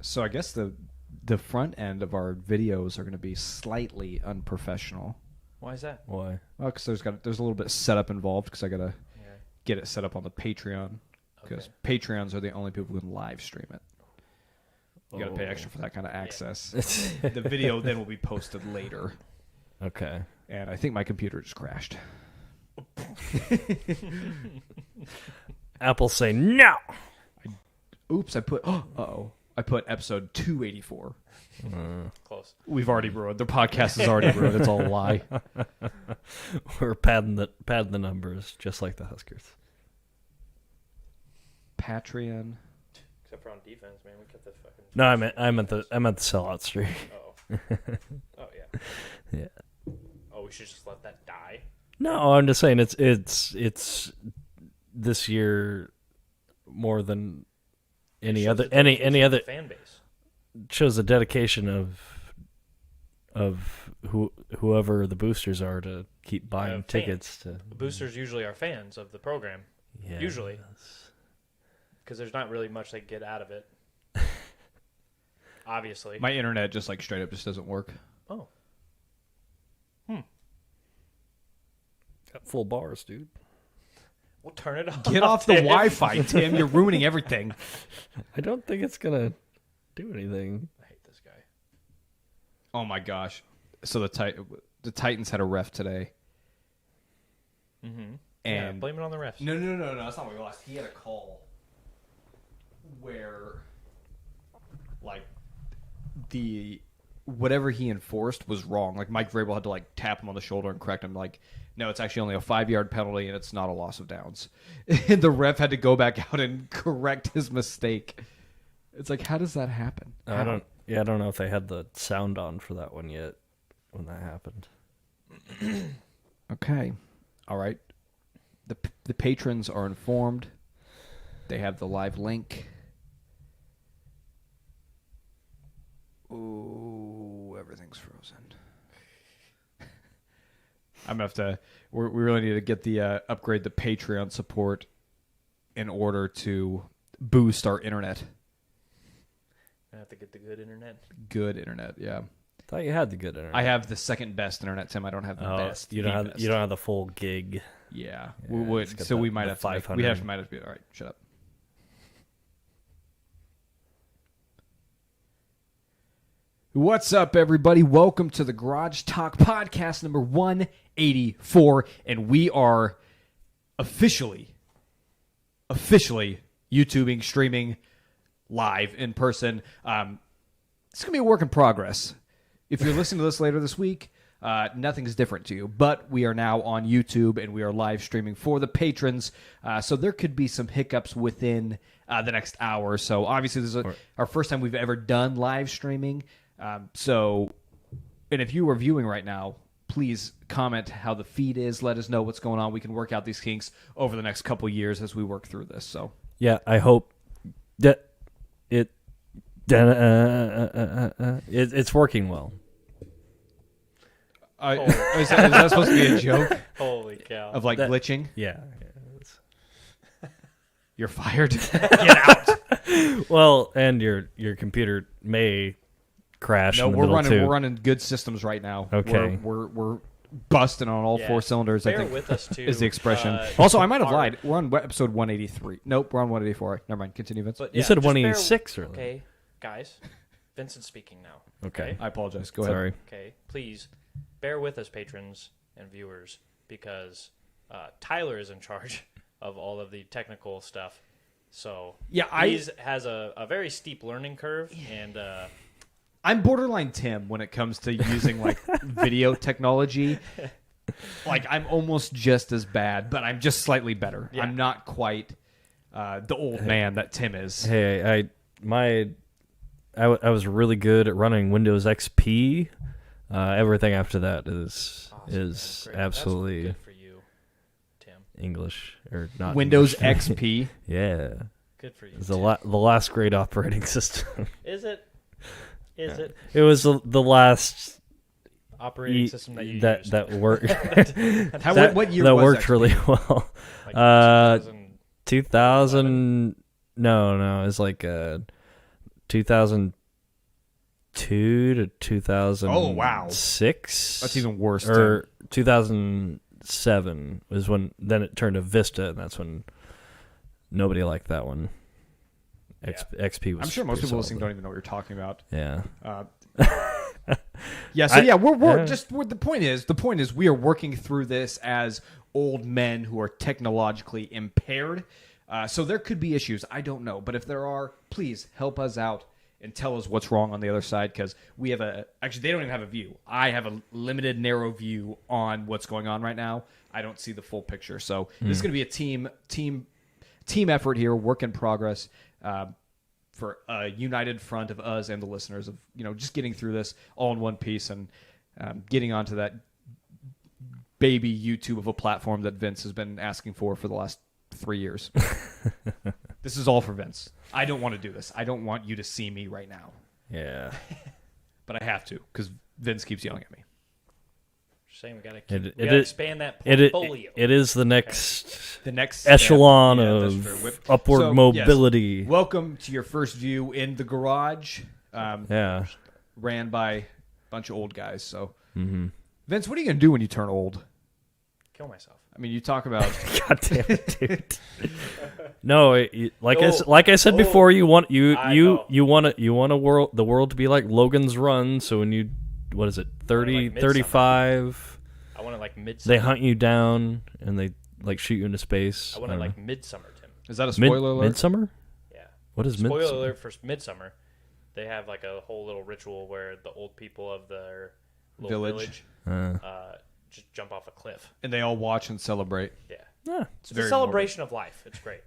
So I guess the front end of our videos are going to be slightly unprofessional. Why is that? Why? Well, because there's a little bit of setup involved because I got to get it set up on the Patreon because Patreons are the only people who can live stream it. You got to pay extra for that kind of access. Yeah. The video then will be posted later. Okay. And I think my computer just crashed. Apple say no. I put episode 284. Close. We've already ruined. The podcast is already ruined. It's all a lie. We're padding the numbers, just like the Huskers. Patreon. Except for on defense, man, we kept the fucking. No, I meant the sellout streak. Oh. Oh yeah. Yeah. Oh, we should just let that die. No, I'm just saying it's this year more than any other fan base. Shows the dedication of whoever the boosters are to keep buying tickets. To the boosters usually are fans of the program. Yeah, usually, because there's not really much they get out of it. Obviously, My internet just straight up just doesn't work. Oh. Got full bars, dude. We'll turn it off. Get off the Wi-Fi, Tim. You're ruining everything. I don't think it's gonna do anything. I hate this guy. Oh my gosh! So the Titans had a ref today. Mm-hmm. And blame it on the refs. No. That's not what we lost. He had a call where, whatever he enforced was wrong. Like Mike Vrabel had to tap him on the shoulder and correct him. No, it's actually only a 5-yard penalty and it's not a loss of downs. And the ref had to go back out and correct his mistake. It's how does that happen? I don't know if they had the sound on for that one yet when that happened. Okay. All right. The patrons are informed. They have the live link. Ooh, everything's frozen. I'm gonna have to. We really need to get the upgrade the Patreon support in order to boost our internet. I have to get the good internet. Good internet, yeah. Thought you had the good internet. I have the second best internet, Tim. I don't have the best. You don't have the full gig. Yeah, we might have 500. might have to be all right. Shut up. What's up, everybody? Welcome to the Garage Talk Podcast number 184, and we are officially YouTubing, streaming live in person. It's gonna be a work in progress. If you're listening to this later this week, nothing's different to you. But we are now on YouTube and we are live streaming for the patrons. So there could be some hiccups within the next hour or so. Obviously, this is our first time we've ever done live streaming. And if you are viewing right now, please comment how the feed is. Let us know what's going on. We can work out these kinks over the next couple years as we work through this. So yeah, I hope that it's working well. Is that supposed to be a joke? Holy cow. Of glitching? Yeah. You're fired. Get out. Well, and your computer may crash. No, in the middle too. We're running good systems right now. Okay. We're busting on all four cylinders. Bear I think with us too. is the expression. Also, I might have lied. We're on episode 183. Nope, we're on 184. Never mind. Continue, Vince. You said 186 earlier. Okay, guys. Vincent's speaking now. Okay. I apologize. Go ahead. Sorry. Okay, please bear with us, patrons and viewers, because Tyler is in charge of all of the technical stuff. So yeah, he has a very steep learning curve, and I'm borderline Tim when it comes to using video technology. I'm almost just as bad, but I'm just slightly better. Yeah. I'm not quite the old man that Tim is. Hey, I was really good at running Windows XP. Everything after that is absolutely That's good for you, Tim. English or not Windows English. XP. Yeah, good for you. It's the last great operating system. Is it? Is it? It was the last operating system that you used. that worked. What year that was worked XP? really well? 2000. 2000. No, it's 2002 to 2006. Oh, wow. That's even worse. Or 2007 was when. Then it turned to Vista, and that's when nobody liked that one. XP was. I'm sure most people solid. listening don't even know what you're talking about. Yeah. Yeah. So we're the point is we are working through this as old men who are technologically impaired. So there could be issues. I don't know, but if there are, please help us out and tell us what's wrong on the other side, because we have actually they don't even have a view. I have a limited, narrow view on what's going on right now. I don't see the full picture. So this is going to be a team effort here, work in progress. For a united front of us and the listeners of just getting through this all in one piece and getting onto that baby YouTube of a platform that Vince has been asking for the last 3 years. This is all for Vince. I don't want to do this. I don't want you to see me right now. Yeah. But I have to because Vince keeps yelling at me. Just saying we got to expand that portfolio. It is the next echelon of upward mobility. Yes. Welcome to your first view in the garage. Ran by a bunch of old guys. So, Vince, what are you going to do when you turn old? Kill myself. I mean, you talk about. God damn it, dude. No, like I said before, you want the world to be like Logan's Run. So when you, what is it, 30, 35? I want it like Midsummer. They hunt you down and they like shoot you into space. I want it like Midsummer, Tim. Is that a spoiler alert? Midsummer? Yeah. What is Spoiler Midsummer? alert for Midsummer. They have like a whole little ritual where the old people of their little village just jump off a cliff. And they all watch and celebrate. Yeah. It's a celebration of life. It's great.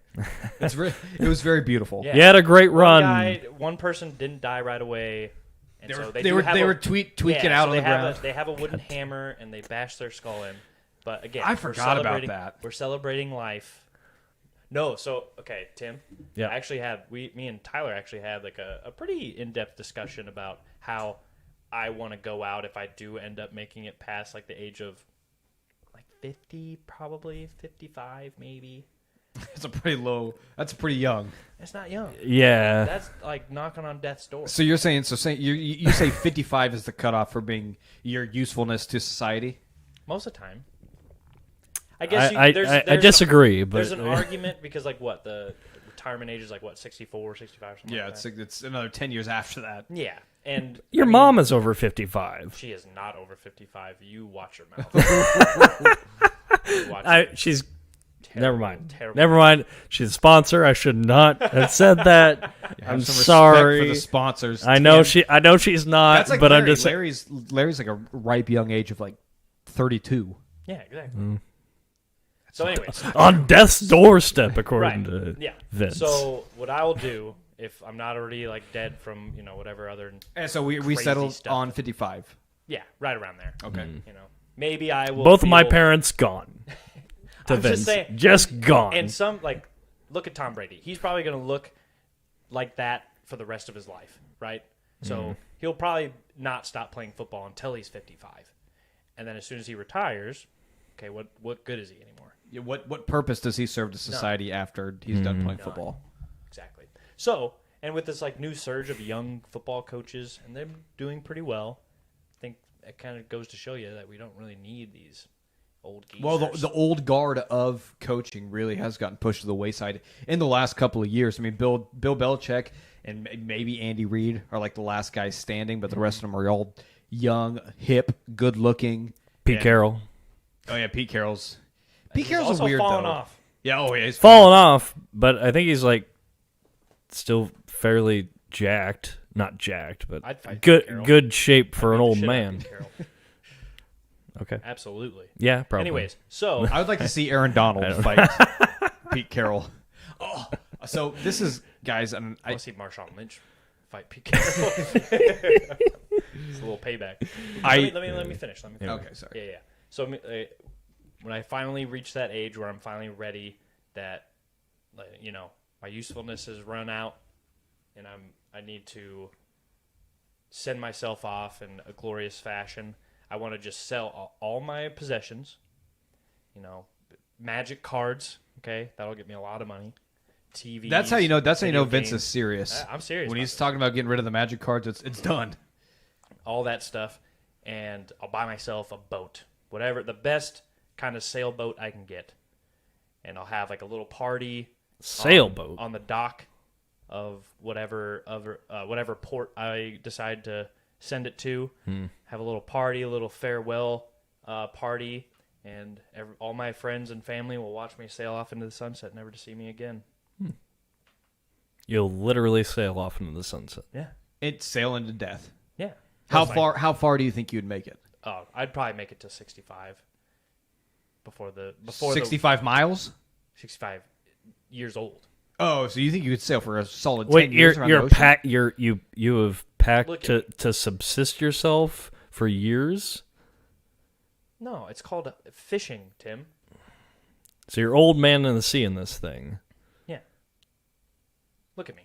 It was very beautiful. Yeah. You had a great run. One person didn't die right away. And they were tweaking out on the ground. They have a wooden hammer and they bash their skull in. But again, I forgot about that. We're celebrating life. No, so okay, Tim. Yeah. Me and Tyler actually had like a pretty in-depth discussion about how I want to go out if I do end up making it past like the age of like 50, probably 55, maybe. That's pretty young. It's not young. Yeah. That's like knocking on death's door. So you're saying you say 55 is the cutoff for being your usefulness to society? Most of the time. I guess I disagree, but there's an argument because like what the retirement age is like what 64, 65 something. Yeah, like that. it's another 10 years after that. Yeah. And your mom is over 55. She is not over 55. You watch her mouth. She's terrible, never mind. Terrible. Never mind. She's a sponsor. I should not have said that. I'm some sorry respect for the sponsors. I know she's not. That's like but Larry. I'm just Larry's like a ripe young age of like 32. Yeah, exactly. So anyways, on death's doorstep, according to Vince. So what I will do if I'm not already like dead from whatever other and so we settled stuff. on 55. Yeah, right around there. Okay. Maybe I will. Both of my parents gone. To Vince, just gone. And some look at Tom Brady. He's probably going to look like that for the rest of his life, right? So he'll probably not stop playing football until he's 55, and then as soon as he retires, okay, what good is he anymore? Yeah, what purpose does he serve to society after he's done playing football? Exactly. So, and with this like new surge of young football coaches, and they're doing pretty well, I think it kind of goes to show you that we don't really need these old geezers. Well, the old guard of coaching really has gotten pushed to the wayside in the last couple of years. I mean, Bill Belichick and maybe Andy Reid are like the last guys standing, but the rest of them are all young, hip, good-looking. Pete Carroll. Oh yeah, Pete Carroll's also a weird falling though. off. Yeah, he's falling off, but I think he's like still fairly jacked. Not jacked, but good shape for an old man. Okay. Absolutely. Yeah, probably. Anyways, so I would like to see Aaron Donald fight Pete Carroll. Oh, so this is guys. I want to see Marshawn Lynch fight Pete Carroll. It's a little payback. Let me finish. Okay, sorry. Yeah. So when I finally reach that age where I'm finally ready, that my usefulness has run out, and I need to send myself off in a glorious fashion. I want to just sell all my possessions, magic cards, okay? That'll get me a lot of money. TVs. That's how you know. That's how you know video Vince games. is serious. I'm serious. When about he's talking about getting rid of the magic cards, it's done. all that stuff, and I'll buy myself a boat, whatever the best kind of sailboat I can get, and I'll have like a little party Sailboat on the dock of whatever port I decide to send it to. Have a little party, a little farewell party, and all my friends and family will watch me sail off into the sunset, never to see me again. You'll literally sail off into the sunset. Yeah, It's sailing to death. yeah. How far do you think you'd make it? Oh, I'd probably make it to 65 before 65 miles? 65 years old. Oh, so you think you could sail for a solid 10 Wait, years around the ocean? you have packed Look at to subsist yourself for years? No, it's called fishing, Tim. So you're old man in the sea in this thing. Yeah. Look at me.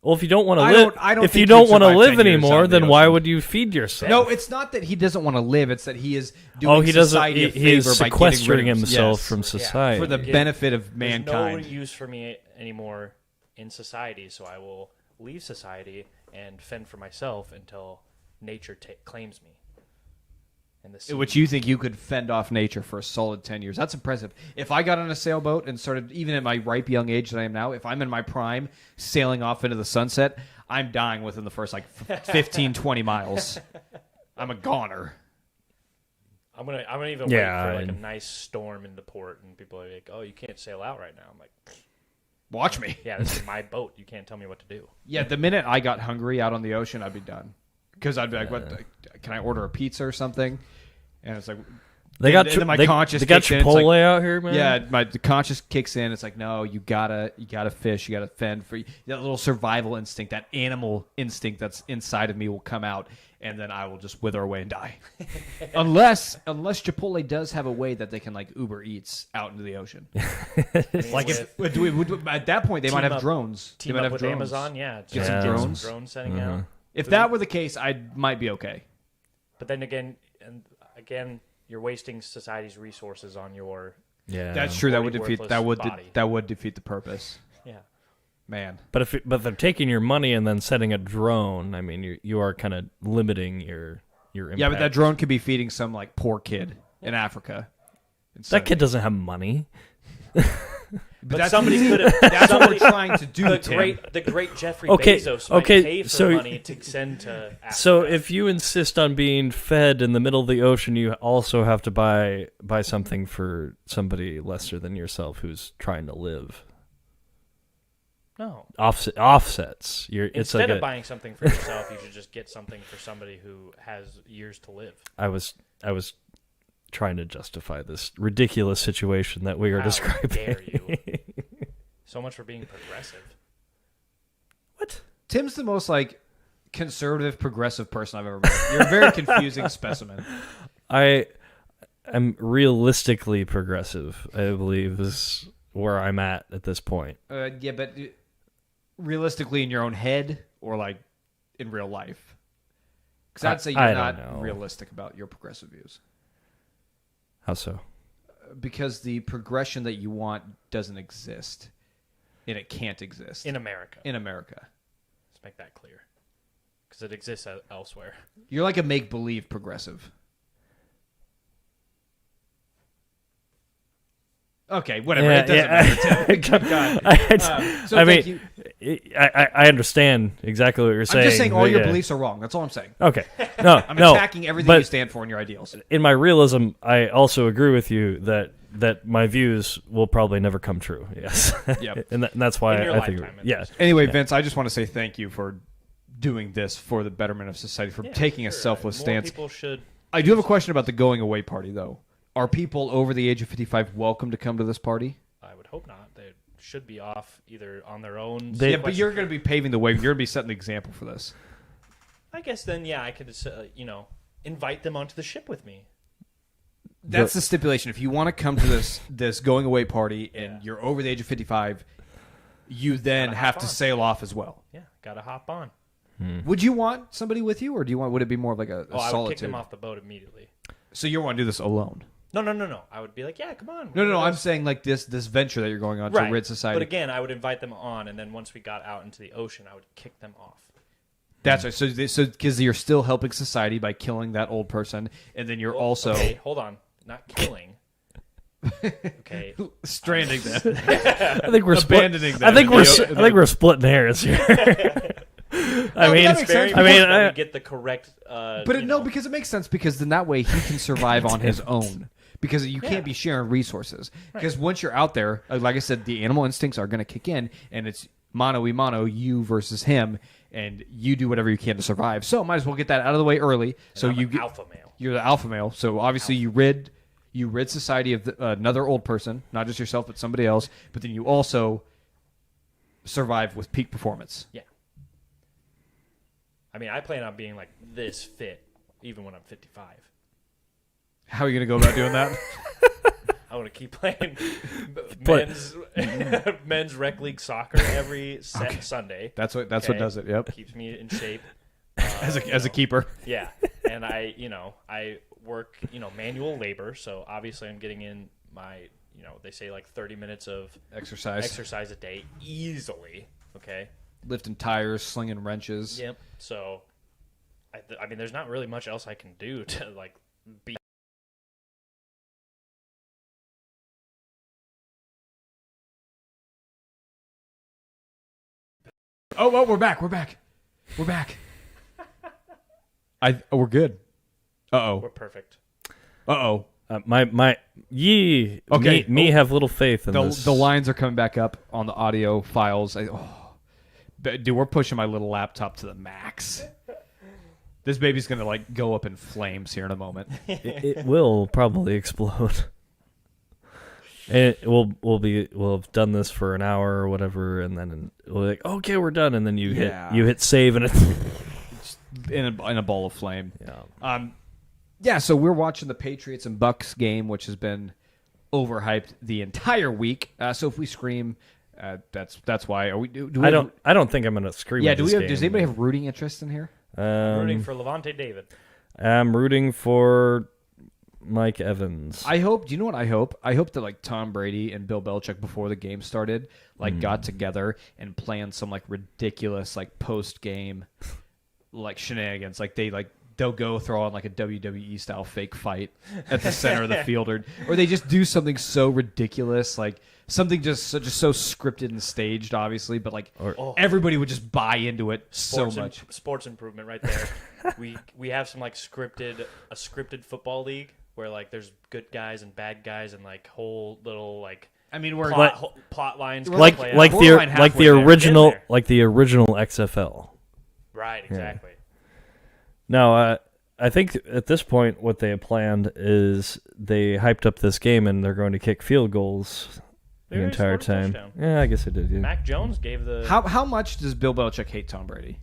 Well, if you don't want to I live, don't if think you don't you'd want to survive live 10 years anymore, out in the then why ocean. would you feed yourself? No, it's not that he doesn't want to live. It's that he is doing he doesn't. society a He is favor by getting sequestering rid of himself yes, from society. for the benefit of mankind. There's no use for me anymore in society, so I will leave society and fend for myself until nature claims me. And the sea. Which you think you could fend off nature for a solid 10 years. That's impressive. If I got on a sailboat and started, even at my ripe young age that I am now, if I'm in my prime sailing off into the sunset, I'm dying within the first 15, 20 miles. I'm a goner. I'm gonna even wait for like a nice storm in the port, and people are like, "Oh, you can't sail out right now." I'm like, Watch me. "Yeah, this is my boat. You can't tell me what to do." Yeah, the minute I got hungry out on the ocean, I'd be done. Because I'd be like, can I order a pizza or something? And it's like, They got then my conscience they got kicks in. It's Chipotle like, out here, man. yeah, the conscience kicks in. It's like, no, you gotta fish. You gotta fend for that little survival instinct, that animal instinct that's inside of me will come out, and then I will just wither away and die. unless Chipotle does have a way that they can like Uber Eats out into the ocean. Like at that point they might have drones. They Team might up have with drones. Amazon, yeah. Get some drones. Drone setting out. If that were the case, I might be okay. But then again, you're wasting society's resources on your. Yeah, That's true. That would defeat body. that would defeat the purpose. Yeah. Man. But they're taking your money and then setting a drone. I mean, you are kind of limiting your impact. Yeah, but that drone could be feeding some like poor kid in Africa. That kid doesn't have money. But somebody could have. That's what we're trying to do. The great Jeffrey Okay, Bezos might okay, pay for so- money to send to Africa. So if you insist on being fed in the middle of the ocean, you also have to buy something for somebody lesser than yourself who's trying to live. No. Offsets. Instead of buying something for yourself, you should just get something for somebody who has years to live. I was trying to justify this ridiculous situation that we are How describing. dare you? So much for being progressive. What? Tim's the most like conservative, progressive person I've ever met. You're a very confusing specimen. I am realistically progressive, I believe, is where I'm at this point. Yeah, but realistically, in your own head or like in real life? Because I'd say you're I not don't know. realistic about your progressive views. How so? Because the progression that you want doesn't exist, and it can't exist In America. Let's make that clear. Because it exists elsewhere. You're like a make-believe progressive. Okay, whatever. Yeah, It doesn't matter. Tim. So I thank mean, you. I understand exactly what you're saying. I'm just saying all but your yeah. beliefs are wrong. That's all I'm saying. Okay. No, I'm no, attacking everything but you stand for and your ideals. in my realism, I also agree with you that my views will probably never come true. Yes. Yep. and that's why In your I think. lifetime, at Yeah. least. Anyway, Vince, I just want to say thank you for doing this for the betterment of society, for Yeah, taking a sure. selfless More stance. people should. I do have a question about the going away party, though. Are people over the age of 55 welcome to come to this party? I would hope not. They should be off either on their own. Yeah, but you're going to be paving the way. You're going to be setting the example for this. I guess then, yeah, I could, invite them onto the ship with me. That's the stipulation. If you want to come to this going away party and you're over the age of 55, you then Gotta have hop to on. sail off as well. Yeah, gotta hop on. Would you want somebody with you, or would it be more of like a I would kick solitude? them off the boat immediately. So you want to do this alone? No. I would be like, yeah, come on. No. I'm saying like this venture that you're going on to rid society. But again, I would invite them on, and then once we got out into the ocean, I would kick them off. That's right. So because you're still helping society by killing that old person, and then you're also okay, hold on, not killing. Okay, stranding them. I think we're abandoning them. I think we're splitting hairs here. I get the correct. Because it makes sense. Because then that way he can survive on his own. Because you can't be sharing resources. Because once you're out there, like I said, the animal instincts are going to kick in, and it's mano a mano, you versus him, and you do whatever you can to survive. So might as well get that out of the way early. So I'm an alpha male. You're the alpha male. So obviously you rid society of another old person, not just yourself, but somebody else. But then you also survive with peak performance. Yeah. I mean, I plan on being like this fit even when I'm 55. How are you going to go about doing that? I want to keep playing men's rec league soccer every Sunday. That's what does it. Yep. Keeps me in shape. As a keeper. Yeah. And I work, manual labor, so obviously I'm getting in my, they say like 30 minutes of exercise a day easily, okay? Lifting tires, slinging wrenches. Yep. So, I mean, there's not really much else I can do to, like, be... Oh, we're back. We're good. Uh-oh. We're perfect. Uh-oh. Okay. Me have little faith in this. The lines are coming back up on the audio files. Dude, we're pushing my little laptop to the max. This baby's going to, like, go up in flames here in a moment. It will probably explode. And we'll have done this for an hour or whatever, and then we'll be like, okay, we're done, and then you hit save, and it's in a ball of flame. Yeah. So we're watching the Patriots and Bucks game, which has been overhyped the entire week. So if we scream, that's why. Are we? I don't think I'm gonna scream. Yeah. Does anybody have rooting interest in here? I'm rooting for Levante David. I'm rooting for Mike Evans. I hope. Do you know what I hope? I hope that like Tom Brady and Bill Belichick before the game started, like got together and planned some like ridiculous like post game, like shenanigans. Like they'll go throw on like a WWE style fake fight at the center of the field, or they just do something so ridiculous, like something just so scripted and staged, obviously, but like everybody would just buy into it so much. Sports improvement right there. we have some like a scripted football league where like there's good guys and bad guys and like whole little like we're plot lines like the original XFL. Right, exactly. Yeah. No, I think at this point what they have planned is they hyped up this game and they're going to kick field goals the entire time. Touchdown. Yeah, I guess it did. Yeah. Mac Jones gave the... How much does Bill Belichick hate Tom Brady?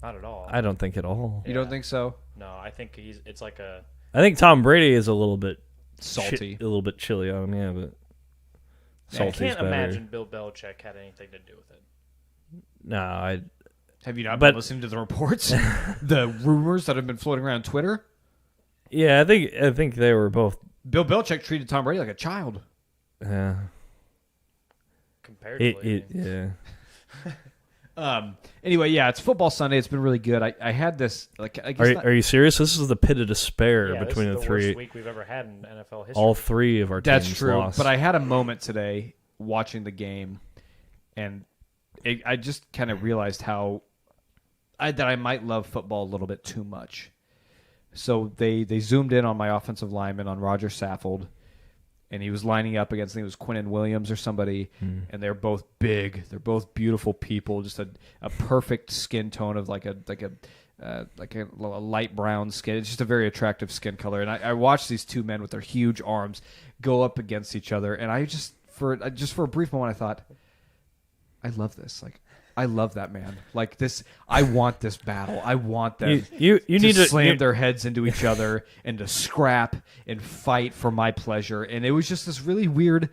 Not at all. I don't think at all. You don't think so? No, I think it's like a... I think Tom Brady is a little bit... salty. A little bit chilly on him, but... Salty's I can't imagine Bill Belichick had anything to do with it. No, Have you not been listening to the reports? The rumors that have been floating around Twitter? Yeah, I think they were both... Bill Belichick treated Tom Brady like a child. Yeah. Comparatively. Yeah. Anyway, yeah, it's football Sunday. It's been really good. I had this... like. I guess are you serious? This is the pit of despair between the three. Worst week we've ever had in NFL history. All three of our teams That's true. lost. But I had a moment today watching the game, and I just kind of realized that I might love football a little bit too much. So they zoomed in on my offensive lineman, on Roger Saffold, and he was lining up against, I think it was Quinnen Williams or somebody, and they're both big. They're both beautiful people, just a perfect skin tone of like a light brown skin. It's just a very attractive skin color. And I watched these two men with their huge arms go up against each other, and I just for a brief moment I thought, I love this. Like, I love that man. Like this, I want this battle. I want them you need to slam their heads into each other and to scrap and fight for my pleasure. And it was just this really weird.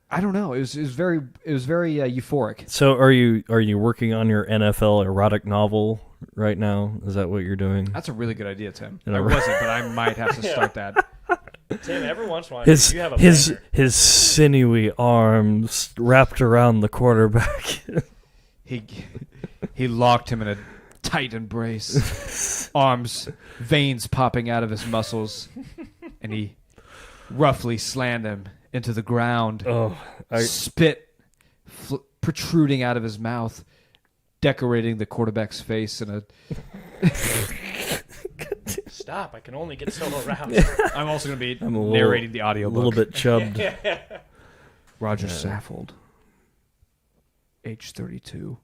I don't know. It was very euphoric. So are you working on your NFL erotic novel right now? Is that what you're doing? That's a really good idea, Tim. I wasn't, but I might have to start that. Tim, every once in a while, His you have a his banger. his sinewy arms wrapped around the quarterback. He locked him in a tight embrace, arms, veins popping out of his muscles, and he roughly slammed him into the ground. Spit protruding out of his mouth, decorating the quarterback's face in a. Stop! I can only get so aroused. I'm also going to be narrating the audiobook. A little bit chubbed. Roger Saffold, age 32,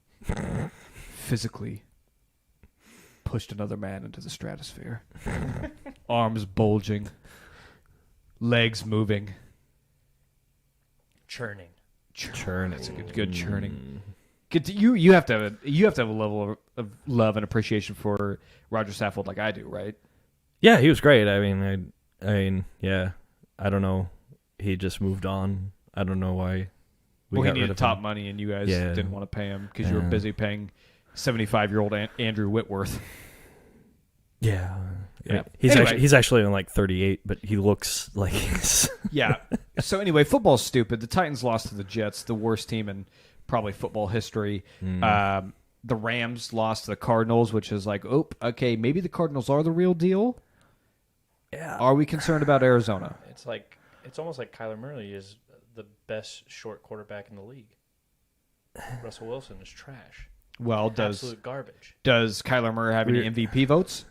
physically pushed another man into the stratosphere. Arms bulging, legs moving, Churning. That's a good churning. You have to have a level of love and appreciation for Roger Saffold like I do, right? Yeah, he was great. I mean, yeah. I don't know. He just moved on. I don't know why. He got rid needed of top him. money, and you guys didn't want to pay him because you were busy paying 75-year-old Andrew Whitworth. Yeah. Yeah. He's actually only like 38, but he looks like he's Yeah. So anyway, football's stupid. The Titans lost to the Jets, the worst team in probably football history. The Rams lost to the Cardinals, which is like, okay, maybe the Cardinals are the real deal. Yeah. Are we concerned about Arizona? It's almost like Kyler Murray is the best short quarterback in the league. Russell Wilson is trash. Well, Absolute garbage. does Kyler Murray have any MVP votes?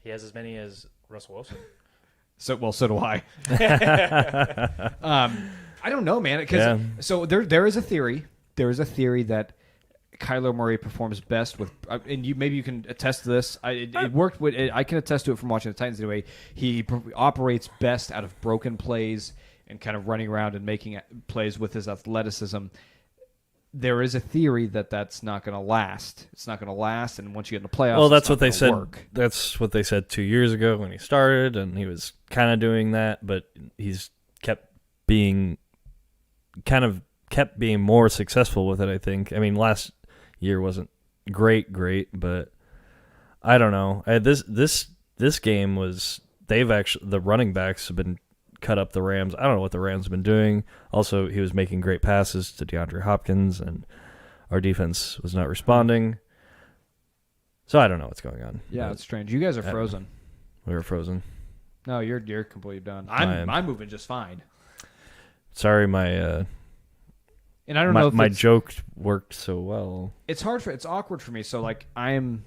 He has as many as Russell Wilson. So do I. I don't know, man. So there is a theory. There is a theory that Kyler Murray performs best with, and maybe you can attest to this. It worked with. I can attest to it from watching the Titans anyway. He operates best out of broken plays and kind of running around and making plays with his athleticism. There is a theory that that's not going to last. It's not going to last, and once you get in the playoffs, well, that's it's what not they gonna said. work. That's what they said 2 years ago when he started, and he was kind of doing that, but he's kept being more successful with it. I think. I mean, last year wasn't great, but I don't know. This game was the running backs have been cut up the Rams. I don't know what the Rams have been doing. Also, he was making great passes to DeAndre Hopkins, and our defense was not responding. So I don't know what's going on. Yeah, it's strange. You guys are frozen. We were frozen. No, you're completely done. I'm moving just fine. Sorry, And I don't know if my joke worked so well. It's awkward for me. So like when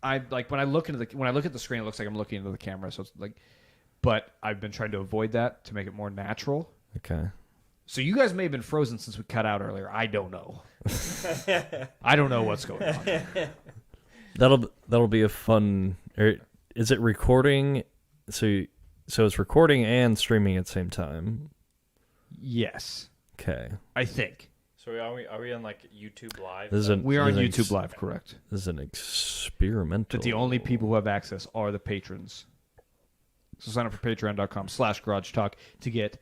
I look at the screen, it looks like I'm looking into the camera. So it's like, but I've been trying to avoid that to make it more natural. Okay. So you guys may have been frozen since we cut out earlier. I don't know. I don't know what's going on. That'll be a fun. Is it recording? So it's recording and streaming at the same time. Yes, Okay. I think. So are we on like YouTube Live? We are on YouTube Live, correct? This is an experimental. But the only people who have access are the patrons. So sign up for patreon.com/Garage Talk to get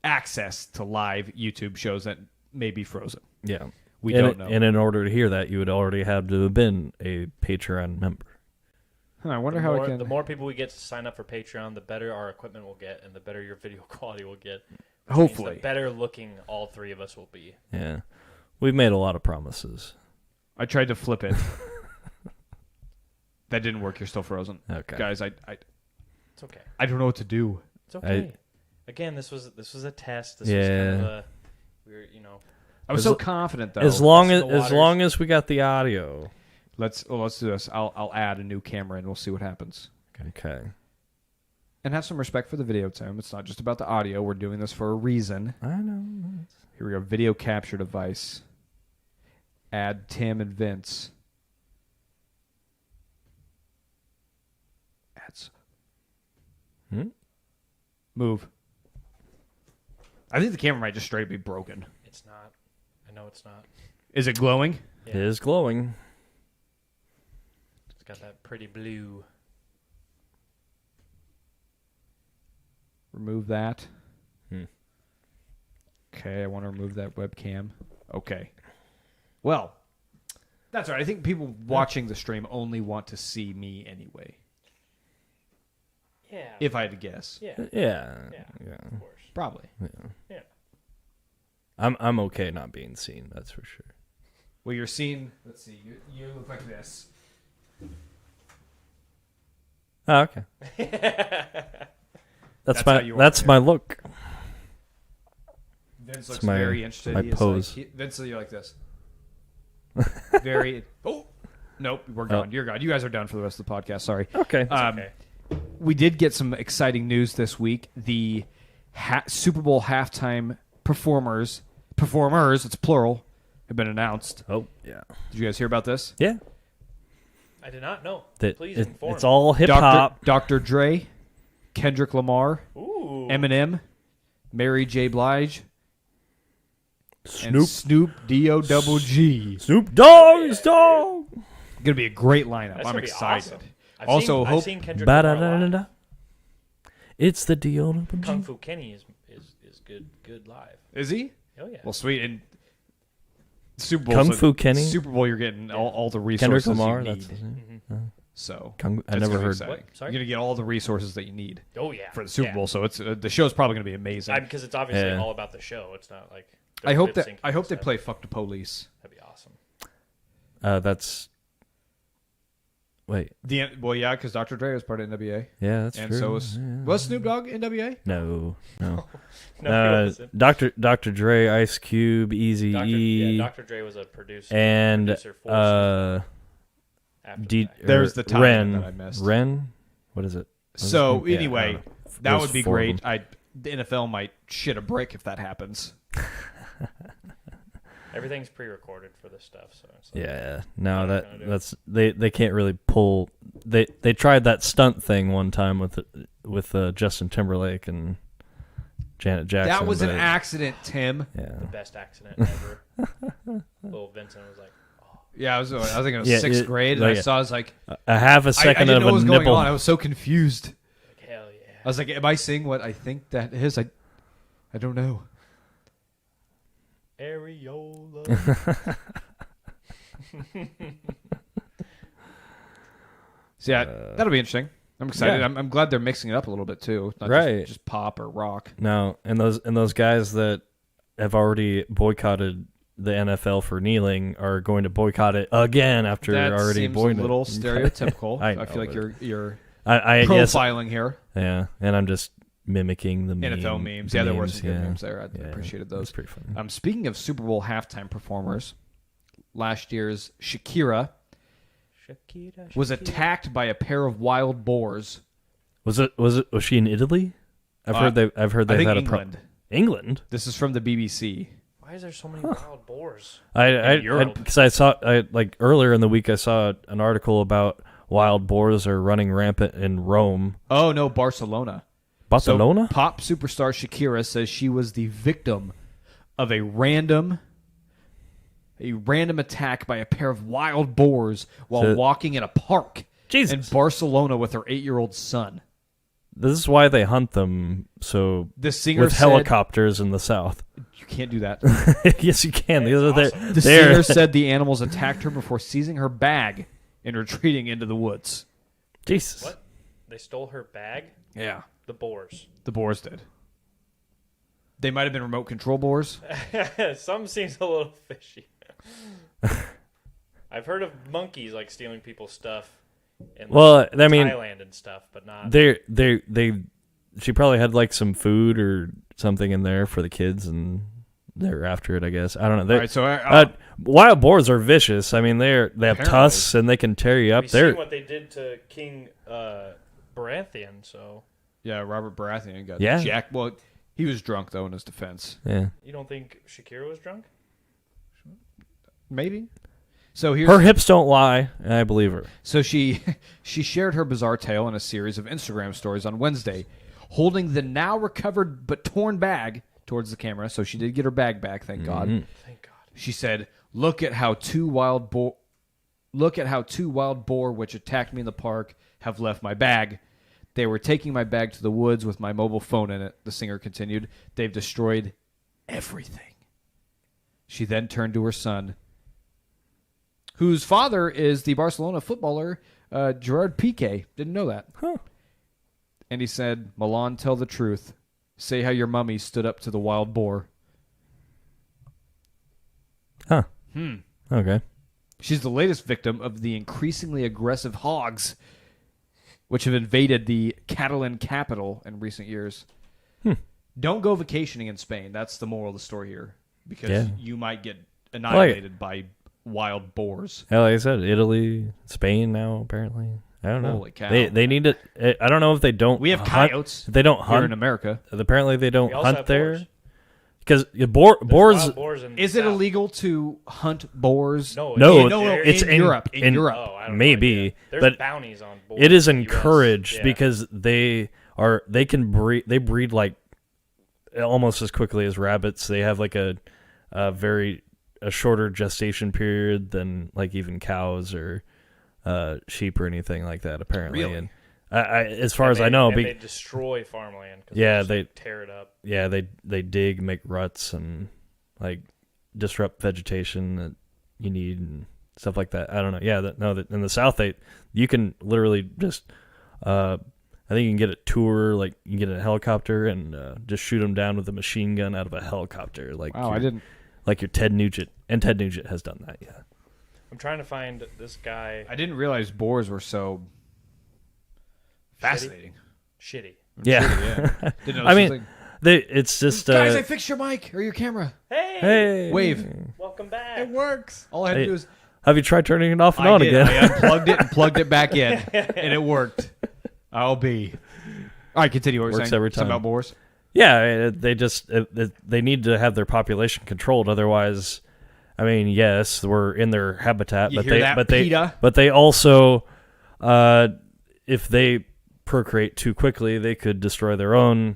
access to live YouTube shows that may be frozen. Yeah. We don't know. And in order to hear that, you would already have to have been a Patreon member. I wonder The more people we get to sign up for Patreon, the better our equipment will get, and the better your video quality will get. Hopefully. The better looking all three of us will be. Yeah. We've made a lot of promises. I tried to flip it. That didn't work. You're still frozen. Okay. Guys, It's okay. I don't know what to do. It's okay. Again, this was a test. This was kind of I was so confident though. As long as we got the audio. Let's do this. I'll add a new camera and we'll see what happens. Okay. And have some respect for the video, Tim. It's not just about the audio. We're doing this for a reason. I know. Here we go. Video capture device. Add Tim and Vince. Ads. Move. I think the camera might just straight be broken. It's not. I know it's not. Is it glowing? Yeah. It is glowing. It's got that pretty blue. Remove that. Okay, I want to remove that webcam. Okay. Well, that's all right. I think people watching the stream only want to see me anyway. Yeah. If I had to guess. Yeah. Yeah. Of course. Probably. Yeah. I'm okay not being seen. That's for sure. Well, you're seen. Let's see. You look like this. Oh, okay. That's how you are, that's yeah. my look. Vince looks my- very interested. my He is pose. Vince, you're like this. Very. Oh, nope. We're gone. You're gone. You guys are done for the rest of the podcast. Sorry. Okay. Okay. We did get some exciting news this week. The Super Bowl halftime performers, it's plural, have been announced. Oh yeah. Did you guys hear about this? Yeah. I did not know. That Please it- inform. it's all hip hop. Dr. Dre, Kendrick Lamar, Ooh. Eminem, Mary J. Blige, and Snoop. Snoop D-O-double-G. Snoop Dogg is dog. Gonna be a great lineup. That's I'm gonna be excited. awesome. Also, I've seen Kendrick Lamar live. Ba-da-da-da-da. It's the deal. Kung Fu Kenny is good live. Is he? Oh yeah. Well, sweet. And Super Bowl. Kung Fu Kenny? Super Bowl, you're getting all the Kendrick resources Lamar. you That's need. his name. So I that's never gonna be heard. exciting. What? Sorry? You're gonna get all the resources that you need Oh yeah. for the Super Yeah. Bowl. So it's the show's probably gonna be amazing. Because it's obviously Yeah. all about the show. It's not like I hope lip that syncing and they stuff. play "Fuck the Police." That'd be awesome. That's. Wait. Yeah, because Dr. Dre was part of NWA, Yeah, that's and true. so was Snoop Dogg NWA? No. No, he wasn't. Dr. Dre, Ice Cube, Easy E, Dr. Dre was a producer. and producer for after D- that. There's the timing Ren. that I missed. Ren. What is it? What is So his name? Yeah, I anyway, don't know. that There's would be 4 of great. them. The NFL might shit a brick if that happens. Everything's pre-recorded for this stuff, so it's like, Yeah, no, They're not gonna do that's they can't really pull. They tried that stunt thing one time with Justin Timberlake and Janet Jackson. That was an but- accident, Tim. Yeah, the best accident ever. Little Vincent was like, Yeah, I was thinking of Yeah, sixth grade, and like I saw. I was like, a half a I second didn't of know what a was going nipple. on. I was so confused. hell yeah. I was like, am I seeing what I think that is? I don't know. Areola. So yeah, that'll be interesting. I'm excited. Yeah. I'm glad they're mixing it up a little bit too. Not Right. just pop or rock. No, and those guys that have already boycotted the NFL for kneeling are going to boycott it again after That already seems a boycotting. little stereotypical. I I know, feel like but- you're I guess profiling here. yeah, and I'm just mimicking the NFL memes. Yeah, there were some good memes there. I Yeah, appreciated That's those. pretty funny. Speaking of Super Bowl halftime performers, last year's Shakira Shakira, was attacked by a pair of wild boars. Was she in Italy? I've heard I they've think had England. England. This is from the BBC. Why is there so many wild boars? Europe. Because I saw like earlier in the week I saw an article about wild boars are running rampant in Rome. Oh no, Barcelona. Barcelona? So, pop superstar Shakira says she was the victim of a random attack by a pair of wild boars while walking in a park Jesus. in Barcelona with her 8-year-old son. This is why they hunt them so The singer with said, helicopters in the south. You can't do that. Yes, you can. The singer said the animals attacked her before seizing her bag and retreating into the woods. Jesus. What? They stole her bag? Yeah. The boars. The boars did. They might have been remote control boars. Some seems a little fishy. I've heard of monkeys like stealing people's stuff in Well, I mean, Thailand and stuff, but not. she probably had like some food or something in there for the kids, and they're after it. I guess I don't know. All right, so Wild boars are vicious. I mean, they have Apparently. tusks and they can tear you up. We've They're seen what they did to King Baratheon, so yeah, Robert Baratheon got Yeah. jacked. Well, he was drunk though in his defense. yeah. you don't think Shakira was drunk? Maybe. So here's Her hips don't lie, and I believe her. So she shared her bizarre tale in a series of Instagram stories on Wednesday, holding the now recovered but torn bag towards the camera. So she did get her bag back, thank God. Thank God. She said, "Look at how two wild boar which attacked me in the park have left my bag. They were taking my bag to the woods with my mobile phone in it." The singer continued, "They've destroyed everything." She then turned to her son, whose father is the Barcelona footballer Gerard Piqué. Didn't know that. Huh. and he said, "Milan, tell the truth. Say how your mummy stood up to the wild boar." Huh. Okay. She's the latest victim of the increasingly aggressive hogs, which have invaded the Catalan capital in recent years. Don't go vacationing in Spain. That's the moral of the story here, because you might get annihilated by wild boars. Yeah, like I said, Italy, Spain now, apparently. I don't know. Holy cow. They need to. I don't know if they don't. We have hunt, coyotes. They don't here hunt in America. Apparently, they don't We also hunt have there boars. because There's boars. wild boars in the Is it South. illegal to hunt boars? No, No, no, it's in Europe. In Europe. Oh, I don't know Maybe, idea. There's but bounties on boars. it is in the US. encouraged Yeah. because they can breed. They breed like almost as quickly as rabbits. They have like a shorter gestation period than like even cows or sheep or anything like that. Apparently, Really? and as far And as they, I know, and they destroy farmland. 'Cause Yeah, just, they- like, tear it up. yeah, they dig, make ruts, and like disrupt vegetation that you need and stuff like that. I don't know. Yeah, that in the South, you can literally just. I think you can get a tour, like you can get a helicopter and just shoot them down with a machine gun out of a helicopter. Like Wow, I didn't. Like your Ted Nugent, and Ted Nugent has done that. Yeah. I'm trying to find this guy. I didn't realize boars were so fascinating. Shitty. Yeah. Yeah. Didn't know I this mean, was it's just guys, I fixed your mic or your camera. Hey, hey, Wave. welcome back. It works. All I had to Hey, do is have you tried turning it off and I on did. again? I unplugged it and plugged it back in, and it worked. I'll be. All right, continue. What you're Works saying. every Something time. about boars. Yeah, they need to have their population controlled. Otherwise, I mean, yes, we're in their habitat, You but hear that, PETA? they also, if they procreate too quickly, they could destroy their own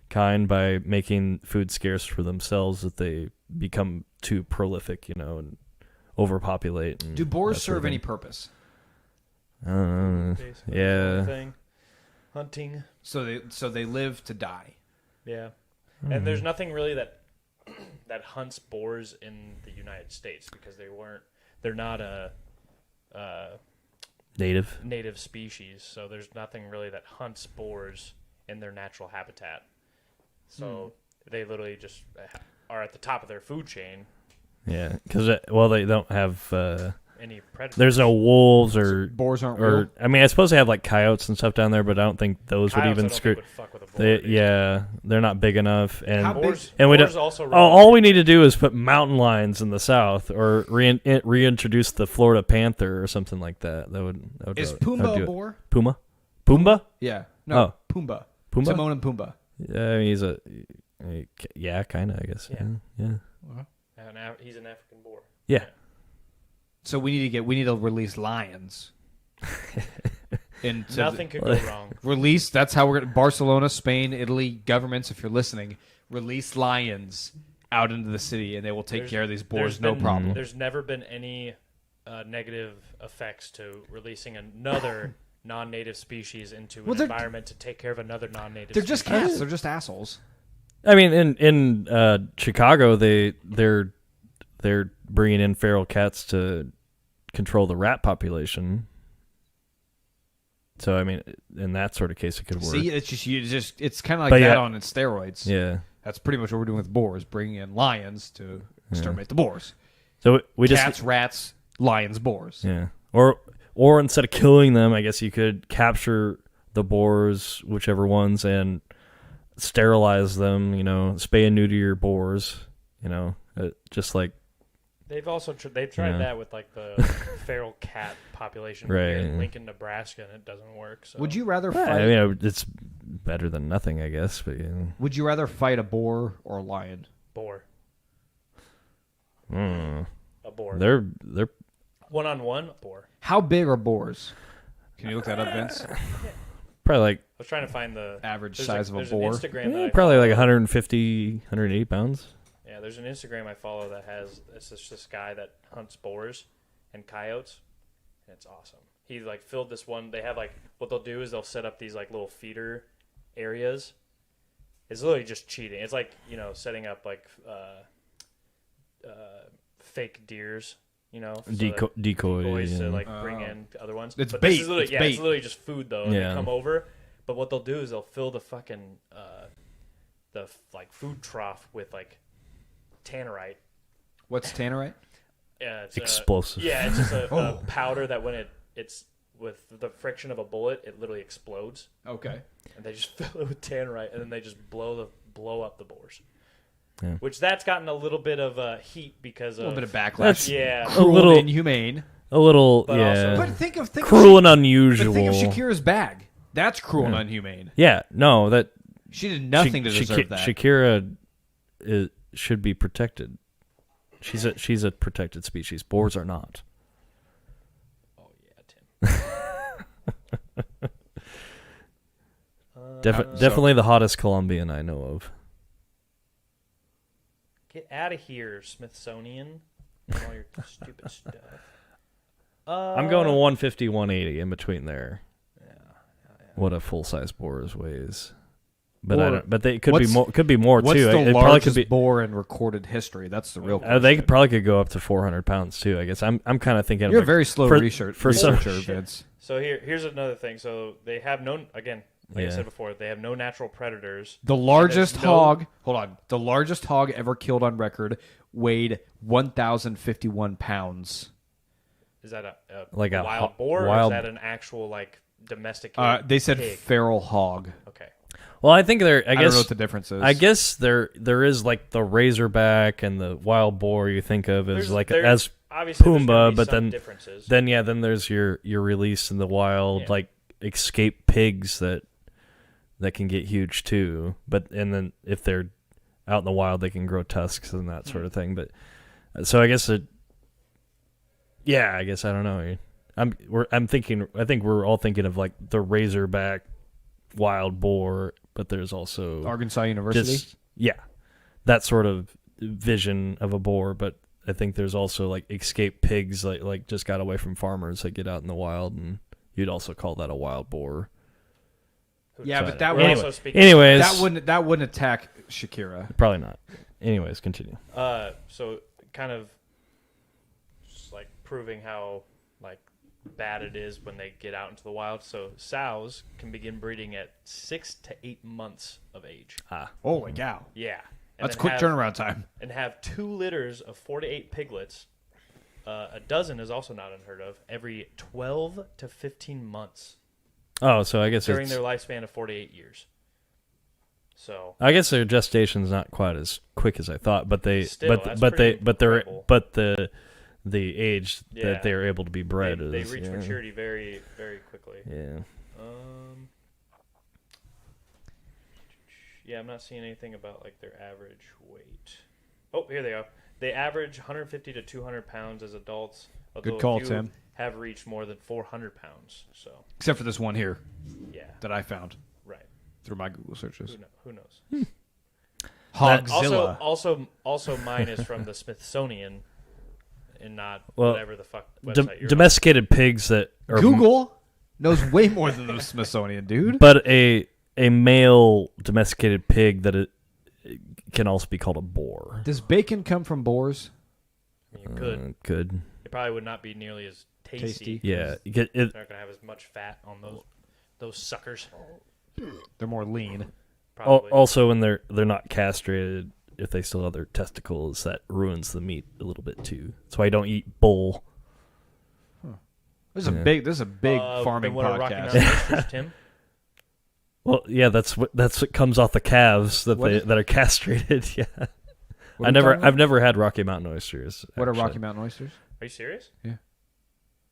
kind by making food scarce for themselves if they become too prolific, and overpopulate. And Do boars that sort of serve any thing. purpose? I don't know. Basically, Yeah. thing. Hunting. So they live to die. Yeah. Hmm. And there's nothing really that hunts boars in the United States because they're not a Native. native species. So there's nothing really that hunts boars in their natural habitat. So they literally just are at the top of their food chain. Yeah, because they don't have. Any predators. There's no wolves or Boars aren't real. I mean, I suppose they have like coyotes and stuff down there, but I don't think those Coyotes, would I even don't think screw. would fuck with a boar, dude. They're not big enough, and How big- Boars, and we boars don't. also All we need to do is put mountain lions in the south, or reintroduce the Florida panther or something like that. That would Is that would Pumbaa do a it. boar? Pumbaa? Yeah. No. Oh. Pumbaa. Pumbaa? Timon and Pumbaa. Yeah, he's yeah, kind of, I guess. Yeah. Yeah. He's an African boar. Yeah. So we need to release lions. Nothing could go wrong. Release. That's how we're going to Barcelona, Spain, Italy, governments, if you're listening, release lions out into the city and they will take care of these boars, no problem. There's never been any negative effects to releasing another non-native species into an environment to take care of another non-native They're species. just cats. They're just assholes. I mean, in Chicago, they're bringing in feral cats to control the rat population. So I mean, in that sort of case, it could work. See, it's kind of like But that yeah. on steroids. Yeah. That's pretty much what we're doing with boars, bringing in lions to exterminate the boars. So we Cats, rats, lions, boars. yeah. Or instead of killing them, I guess you could capture the boars, whichever ones, and sterilize them. Spay and neuter your boars. Just like. They've also they've tried Yeah. that with like the feral cat population Right. here in Lincoln, Nebraska, and it doesn't work. So. Would you rather Yeah, fight? I mean, it's better than nothing, I guess. But Would you rather fight a boar or a lion? boar? mm, A boar. they're One-on-one boar. How big are boars? Can you look that up, Vince? probably like I was trying to find the Average there's size of a there's boar. An Instagram that I probably like follow. 150, 180 pounds. Yeah, there's an Instagram I follow that has this guy that hunts boars and coyotes, and it's awesome. He like filled this one. They have like what they'll do is they'll set up these like little feeder areas. It's literally just cheating. It's like setting up like fake deers. Decoys decoys yeah. to like bring in other ones. It's But bait. This is literally, It's yeah, bait. it's literally just food though. And Yeah. they come over, But what they'll do is they'll fill the fucking food trough with like tannerite. What's tannerite? Yeah, it's Explosive. it's just a powder that when it's with the friction of a bullet, it literally explodes. Okay. And they just fill it with tannerite, and then they just blow up the boars. Yeah. Which that's gotten a little bit of heat because of A little bit of backlash. That's- yeah. Cruel little- and inhumane. A little, But yeah. But think of Cruel and But unusual. think of Shakira's bag. That's cruel and inhumane. Yeah, no, that She did nothing to deserve that. Shakira should be protected. She's a protected species. Boars are not. Oh yeah, Tim. Definitely the hottest Colombian I know of. Get out of here, Smithsonian. And all your stupid stuff. I'm going to 150, 180 in between there. Yeah. What a full size boar weighs. But I don't. But they could be more. Could be more What's too. the It probably largest could be. boar in recorded history? That's the real question. They probably could go up to 400 pounds too. I guess I'm kind of thinking. You're a of very slow for researcher, some- Vince. So here's another thing. So they have no, again, like I Yeah. said before, they have no natural predators. The largest no- hog. Hold on. The largest hog ever killed on record weighed 1,051 pounds. Is that a Like a wild boar, or wild- is that an actual like domesticated? They said pig? feral hog. Okay. Well, I think there. I don't know what the difference is. I guess there is like the razorback and the wild boar you think of as as obviously there's Pumbaa, gonna be but some then differences. then there's your release in the wild, Yeah. like escaped pigs that can get huge too. But and then if they're out in the wild, they can grow tusks and that sort of thing. But so I guess I guess I don't know. I'm thinking. I think we're all thinking of like the razorback, wild boar, but there's also Arkansas University. that sort of vision of a boar. But I think there's also like escaped pigs, like just got away from farmers that get out in the wild, and you'd also call that a wild boar. Yeah, but So- that We're would, also speaking. Anyways, that wouldn't attack Shakira. probably not. Anyways, continue. So kind of just like proving how like bad it is when they get out into the wild. So sows can begin breeding at 6 to 8 months of age. Holy cow! Yeah. That's then quick have- turnaround time. And have 2 litters of 4 to 8 piglets. A dozen is also not unheard of. Every 12 to 15 months Oh, so I guess during their lifespan of 4 to 8 years. So I guess their gestation's not quite as quick as I thought, but they Still, that's pretty incredible. the age Yeah. that they're able to be bred they is reach maturity very, very quickly. Yeah. Yeah, I'm not seeing anything about like their average weight. Oh, here they go. They average 150 to 200 pounds as adults. Good call, a few Tim. Have reached more than 400 pounds. So Except for this one here yeah, that I found right. through my Google searches. Who knows? Hogzilla. Also, mine is from the Smithsonian, and not Well, whatever the fuck website you're domesticated pigs that are Google knows way more than the Smithsonian, dude. but a male domesticated pig that it can also be called a boar. Does bacon come from boars? on. You could. Could. It probably would not be nearly as tasty. Tasty. Yeah. You get it. They're not gonna have as much fat on those suckers. They're more lean. Probably. Also, when they're not castrated, if they still have their testicles, that ruins the meat a little bit too. That's why I don't eat bull. This is a big farming then what are Rocky podcast. Mountain oysters, Tim? Well, yeah, that's what comes off the calves that that are castrated. Yeah, What are you talking about? I've never had Rocky Mountain oysters. What are actually. Rocky Mountain oysters? Are you serious? Yeah.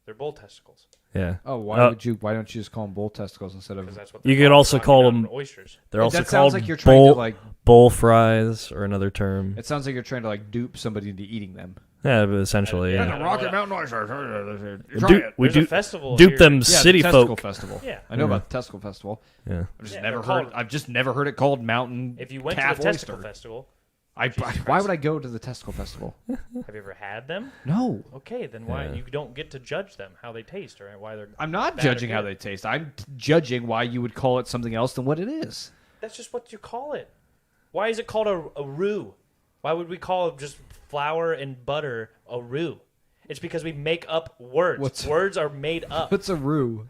They're bull testicles. Yeah. Oh, why don't you just call them bull testicles instead of? Because that's what You they're could called, also Rocky call Mountain them- oysters. They're also that called sounds like you're trying to like. bull fries, or another term. It sounds like you're trying to like dupe somebody into eating them. Yeah, but essentially, Yeah, yeah. the Rocky what- Mountain oysters. We There's a do festival dupe here. them Yeah, city the Testicle folk. Festival. Yeah. I know about the Testicle Festival. Yeah. I've just never heard it called Mountain. If you went to Calf the Testicle Oyster. Festival, Why Christ. would I go to the Testicle Festival? have you ever had them? No, Okay, then why Yeah. you don't get to judge them how they taste or why they're. I'm not bad or judging how good. they taste. I'm judging why you would call it something else than what it is. That's just what you call it. Why is it called a roux? Why would we call just flour and butter a roux? It's because we make up words. What's- Words are made up. What's a roux?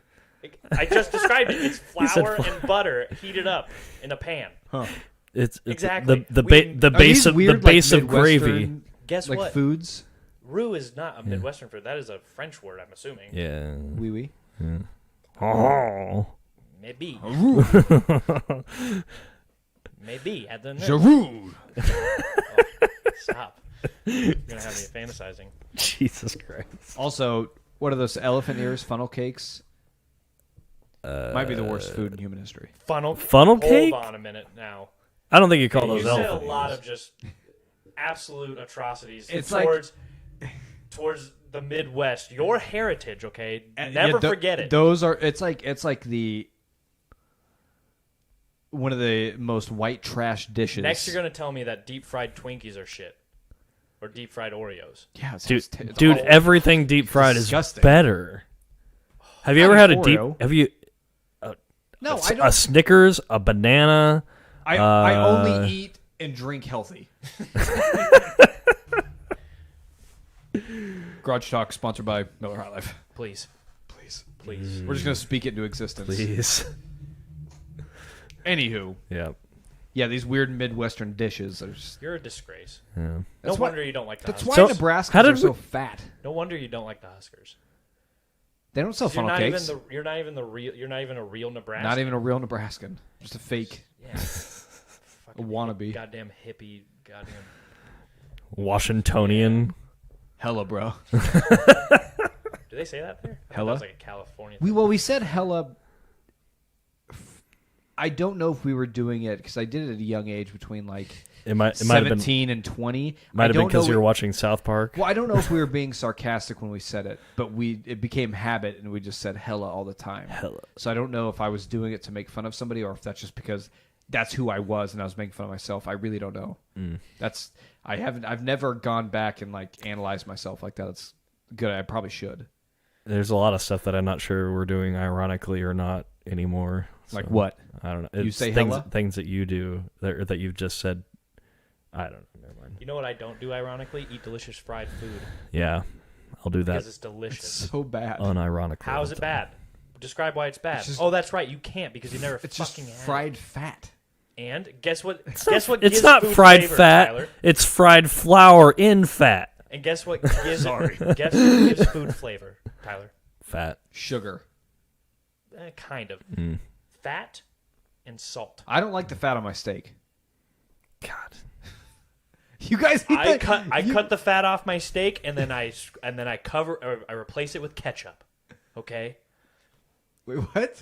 I just described it. It's said flour and butter heated up in a pan. Huh. It's Exactly. the Are base these of weird, the base like, of gravy. Midwestern, Guess like what? foods? Roux is not a Midwestern food. That is a French word, I'm assuming. Yeah. Oui, oui. Oh. Maybe. Roux. Maybe. At the Giroux. Stop. You're going to have me fantasizing. Jesus Christ. Also, what are those elephant ears funnel cakes? Might be the worst food in human history. Funnel cake? Hold on a minute now. I don't think you call You those said a elephant lot ears. of just absolute atrocities It's towards the Midwest. Your heritage, okay? And, Never yeah, forget it. Those are. It's like the one of the most white trash dishes. Next, you're going to tell me that deep fried Twinkies are shit. Or deep fried Oreos. Yeah, it's Dude, all- everything deep fried disgusting. is better. Have you Not ever had a Oreo. deep? Have you No, I a don't. Snickers, a banana? I only eat and drink healthy. Garage Talk sponsored by Miller High Life. Please. Please. We're just gonna speak it into existence. Please. Anywho, Yeah. yeah, these weird Midwestern dishes are just. You're a disgrace. Yeah. No That's why- wonder you don't like the That's Huskers. why So, Nebraskans how did are so we- fat. No wonder you don't like the Huskers. They don't sell 'Cause You're funnel not cakes. You're not even a real Nebraskan. Not even a real Nebraskan. Just a fake. Yeah. Fucking wannabe. Goddamn hippie. Goddamn. Washingtonian. Hella, bro. Do they say that there? I thought Hella? That was like a California. We said hella. I don't know if we were doing it because I did it at a young age between like It might have been 17 and 20. might have been because you were were watching South Park. Well, I don't know if we were being sarcastic when we said it, but it became habit and we just said hella all the time. Hella. So I don't know if I was doing it to make fun of somebody or if that's just because that's who I was and I was making fun of myself. I really don't know. I've never gone back and like analyzed myself like that. It's good. I probably should. There's a lot of stuff that I'm not sure we're doing ironically or not anymore. Like So, what? I don't know. You It's say things, hella? things that you do that you've just said. I don't know. Never mind. You know what I don't do ironically? Eat delicious fried food. Yeah, I'll do that Because it's delicious. So bad. unironically. How is it bad? Describe why it's bad. It's just- Oh, that's right. You can't because you never It's just fucking had it. fried fat. And guess what? It's Guess what? It's gives not food fried flavor, fat. Tyler? It's fried flour in fat. And guess what gives Guess what gives food flavor, Tyler? Fat. Sugar. Kind of. Mm. Fat and salt. I don't like the fat on my steak. God. You guys eat I that? cut the fat off my steak and then I replace it with ketchup. Okay? Wait, what?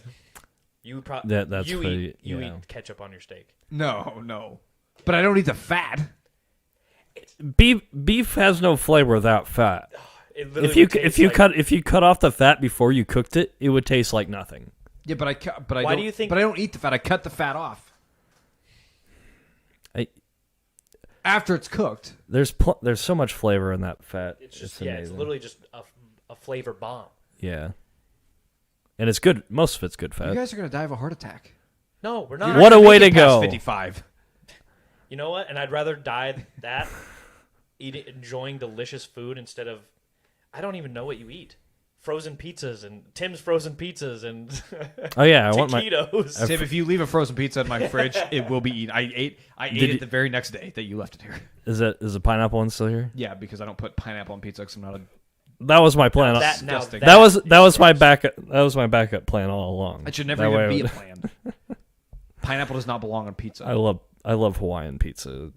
You That's you pretty- eat you yeah. eat ketchup on your steak. No. But I don't eat the fat. Beef has no flavor without fat. It literally If you tastes like- if you cut off the fat before you cooked it, it would taste like nothing. Yeah, but I Why don't. do you think- But I don't eat the fat. I cut the fat off after it's cooked. There's so much flavor in that fat. it's just amazing. it's literally just a flavor bomb. Yeah. And it's good. Most of it's good You fat. guys are gonna die of a heart attack. No, we're You're not. not What a gonna way make to it past go. 55. You know what? And I'd rather die that enjoying delicious food instead of I don't even know what you eat. Frozen pizzas and Tim's frozen pizzas and Oh yeah, I want my taquitos. Tim, if you leave a frozen pizza in my fridge, it will be eaten. I ate Did it you- the very next day that you left it here. is the pineapple one still here? Yeah, because I don't put pineapple on pizza because I'm not a. That was my plan. That- now disgusting. That was is my gross. backup. That was my backup plan all along. It should never That even way I be a would- plan. Pineapple does not belong on pizza. I love Hawaiian pizza,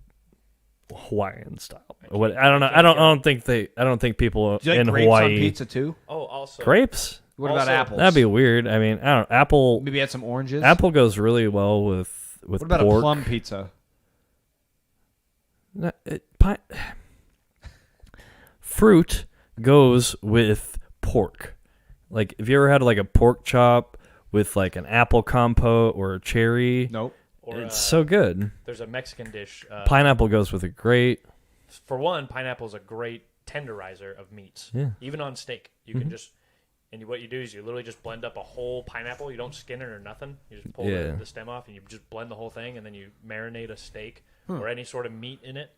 Hawaiian style. What I don't know. I don't think people Do you like in grapes Hawaii on pizza too? Oh, also grapes. What about Also- apples? That'd be weird. I mean, I don't. Apple Maybe add some oranges. goes really well with What about pork. a plum pizza? No, fruit goes with pork. Like, if you ever had like a pork chop with like an apple compote or a cherry, Nope. or it's so good. there's a Mexican dish. Pineapple goes with it great. For one, pineapple is a great tenderizer of meats. Yeah. Even on steak, you can just what you do is you literally just blend up a whole pineapple. You don't skin it or nothing. You just pull Yeah. the stem off and you just blend the whole thing, and then you marinate a steak or any sort of meat in it.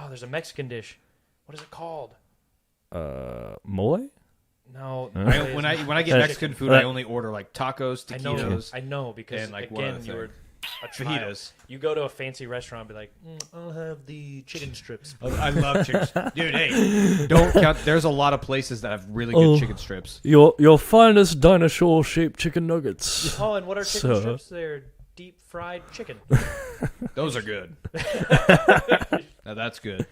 There's a Mexican dish. What is it called? Mole? No, When I get Mexican food, I only order like tacos, taquitos. I know because and, like, one again other you were thing. a child. Fajitas. You go to a fancy restaurant, and be like, I'll have the chicken strips. I love chicken. Dude, hey, don't count. There's a lot of places that have really good chicken strips. You'll find us dinosaur-shaped chicken nuggets. Oh, and what are chicken strips? They're deep fried chicken. Those are good. Now that's good.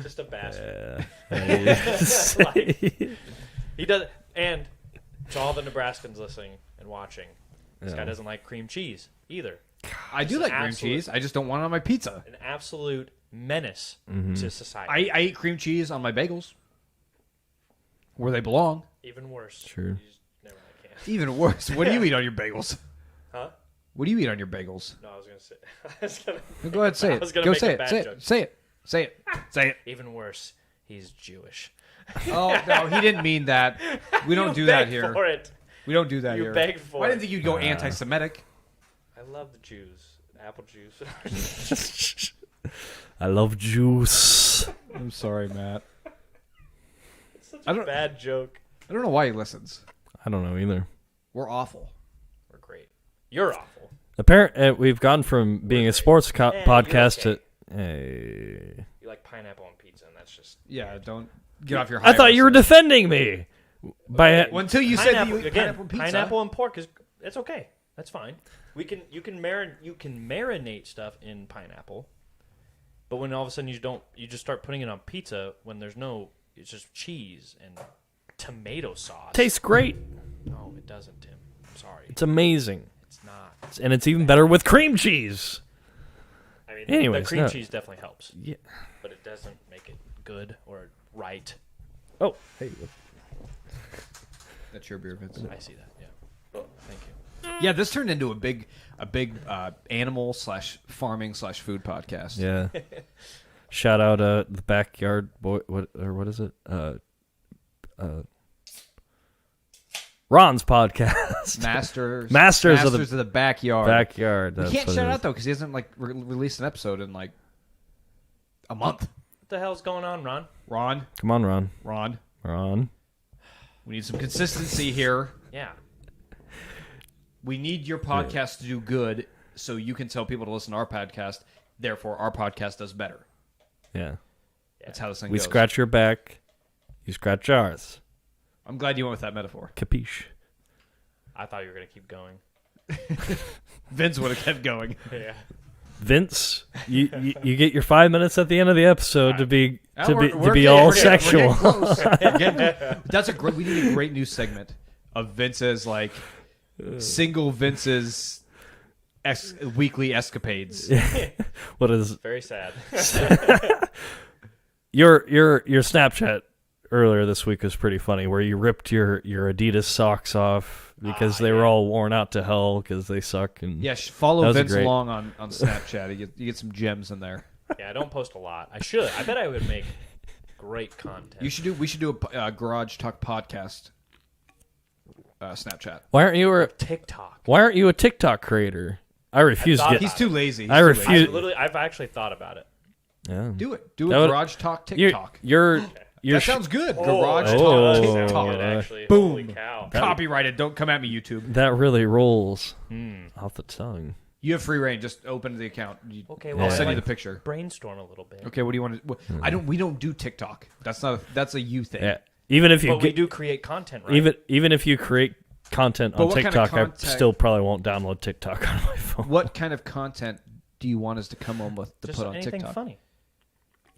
Just a bastard. Yeah. Like, he does, and to all the Nebraskans listening and watching, this guy doesn't like cream cheese either. I do like cream cheese. I just don't want it on my pizza. An absolute menace to society. I eat cream cheese on my bagels, where they belong. Even worse. Sure. You just, never mind, I can't. Even worse. What do you eat on your bagels? Huh? What do you eat on your bagels? No, I was gonna say. I was gonna, No, go ahead, say I it. was gonna Go make say a it. bad Say joke. it. Say it. Say it. Say it. Even worse. He's Jewish. Oh no, he didn't mean that. We don't do that begged here. For it. We don't do that You here. begged for Why it. didn't think you'd go anti-Semitic? I love the Jews. Apple juice. I love juice. I'm sorry, Matt. It's such I a don't- bad joke. I don't know why he listens. I don't know either. We're awful. We're great. You're awful. We've gone from being a sports you're podcast okay. to. Hey. You like pineapple on pizza, and that's just. Yeah, don't get off your high I thought you were horse. defending me. By Well, until you said that Pineapple, you eat again, pineapple pizza. pineapple and pork it's okay. That's fine. You can marinate stuff in pineapple, but when all of a sudden you just start putting it on pizza when it's just cheese and tomato sauce. tastes great. No, it doesn't, Tim. I'm sorry. It's amazing, It's not. and it's even better with cream cheese. I mean, Anyways, the cream no. cheese definitely helps, Yeah. but it doesn't make it good or right. Oh, hey. That's your beer, Vince. I see that. Yeah. Thank you. Yeah, this turned into a big animal / farming / food podcast. Yeah. Shout out the backyard boy. What is it? Ron's podcast. Masters of of the backyard. Backyard. We That's can't what shout it out is. though because he hasn't like released an episode in like a month. What the hell's going on, Ron? Come on, Ron. Ron, we need some consistency here. Yeah. We need your podcast to do good so you can tell people to listen to our podcast. Therefore, our podcast does better. Yeah. That's how this thing We goes. scratch your back. You scratch ours. I'm glad you went with that metaphor. Capiche? I thought you were gonna keep going. Vince would have kept going. Yeah. Vince, you get your 5 minutes at the end of the episode to be We're all getting sexual. close. That's a great. We need a great new segment of Vince's like single Vince's weekly escapades. What is Very sad. your Snapchat earlier this week was pretty funny, where you ripped your Adidas socks off because they were all worn out to hell because they suck. And Yeah, follow That was Vince great. along on Snapchat. You get some gems in there. Yeah, I don't post a lot. I should. I bet I would make great content. We should do a Garage Talk podcast. Snapchat. why aren't you a TikTok creator? I refuse to thought get. He's too lazy. I refuse. I've actually thought about it. Yeah. Do it. Do That a would- Garage Talk You're TikTok. you're That sounds good. Oh, Garage that Oh. Talk does sound TikTok. good, actually. Boom. Holy cow. Copyrighted. Don't come at me, YouTube. that really rolls off the tongue. You have free reign. Just open the account. Okay, I'll well, send you like, the picture. brainstorm a little bit. Okay, what do you want to? I don't. We don't do TikTok. That's a you thing. Yeah. Even if you But we get, do create content, right? even if you create content But on what kind of TikTok, I content- still probably won't download TikTok on my phone. What kind of content do you want us to come on with to Just put on anything TikTok? funny.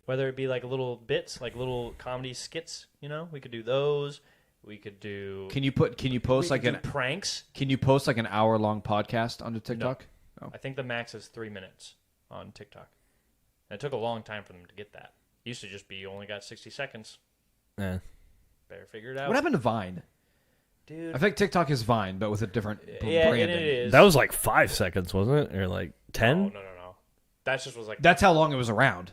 Whether it be like little bits, like little comedy skits, we could do those. We could do. Can you post we like could an do pranks? Can you post like an hour-long podcast onto TikTok? Oh. I think the max is 3 minutes on TikTok. And it took a long time for them to get that. It used to just be you only got 60 seconds. Yeah. Better figure it out. What happened to Vine? Dude. I think TikTok is Vine, but with a different Yeah, branding. and it is. That was like 5 seconds, wasn't it? Or like 10? No. That just was like. That's how long it was around.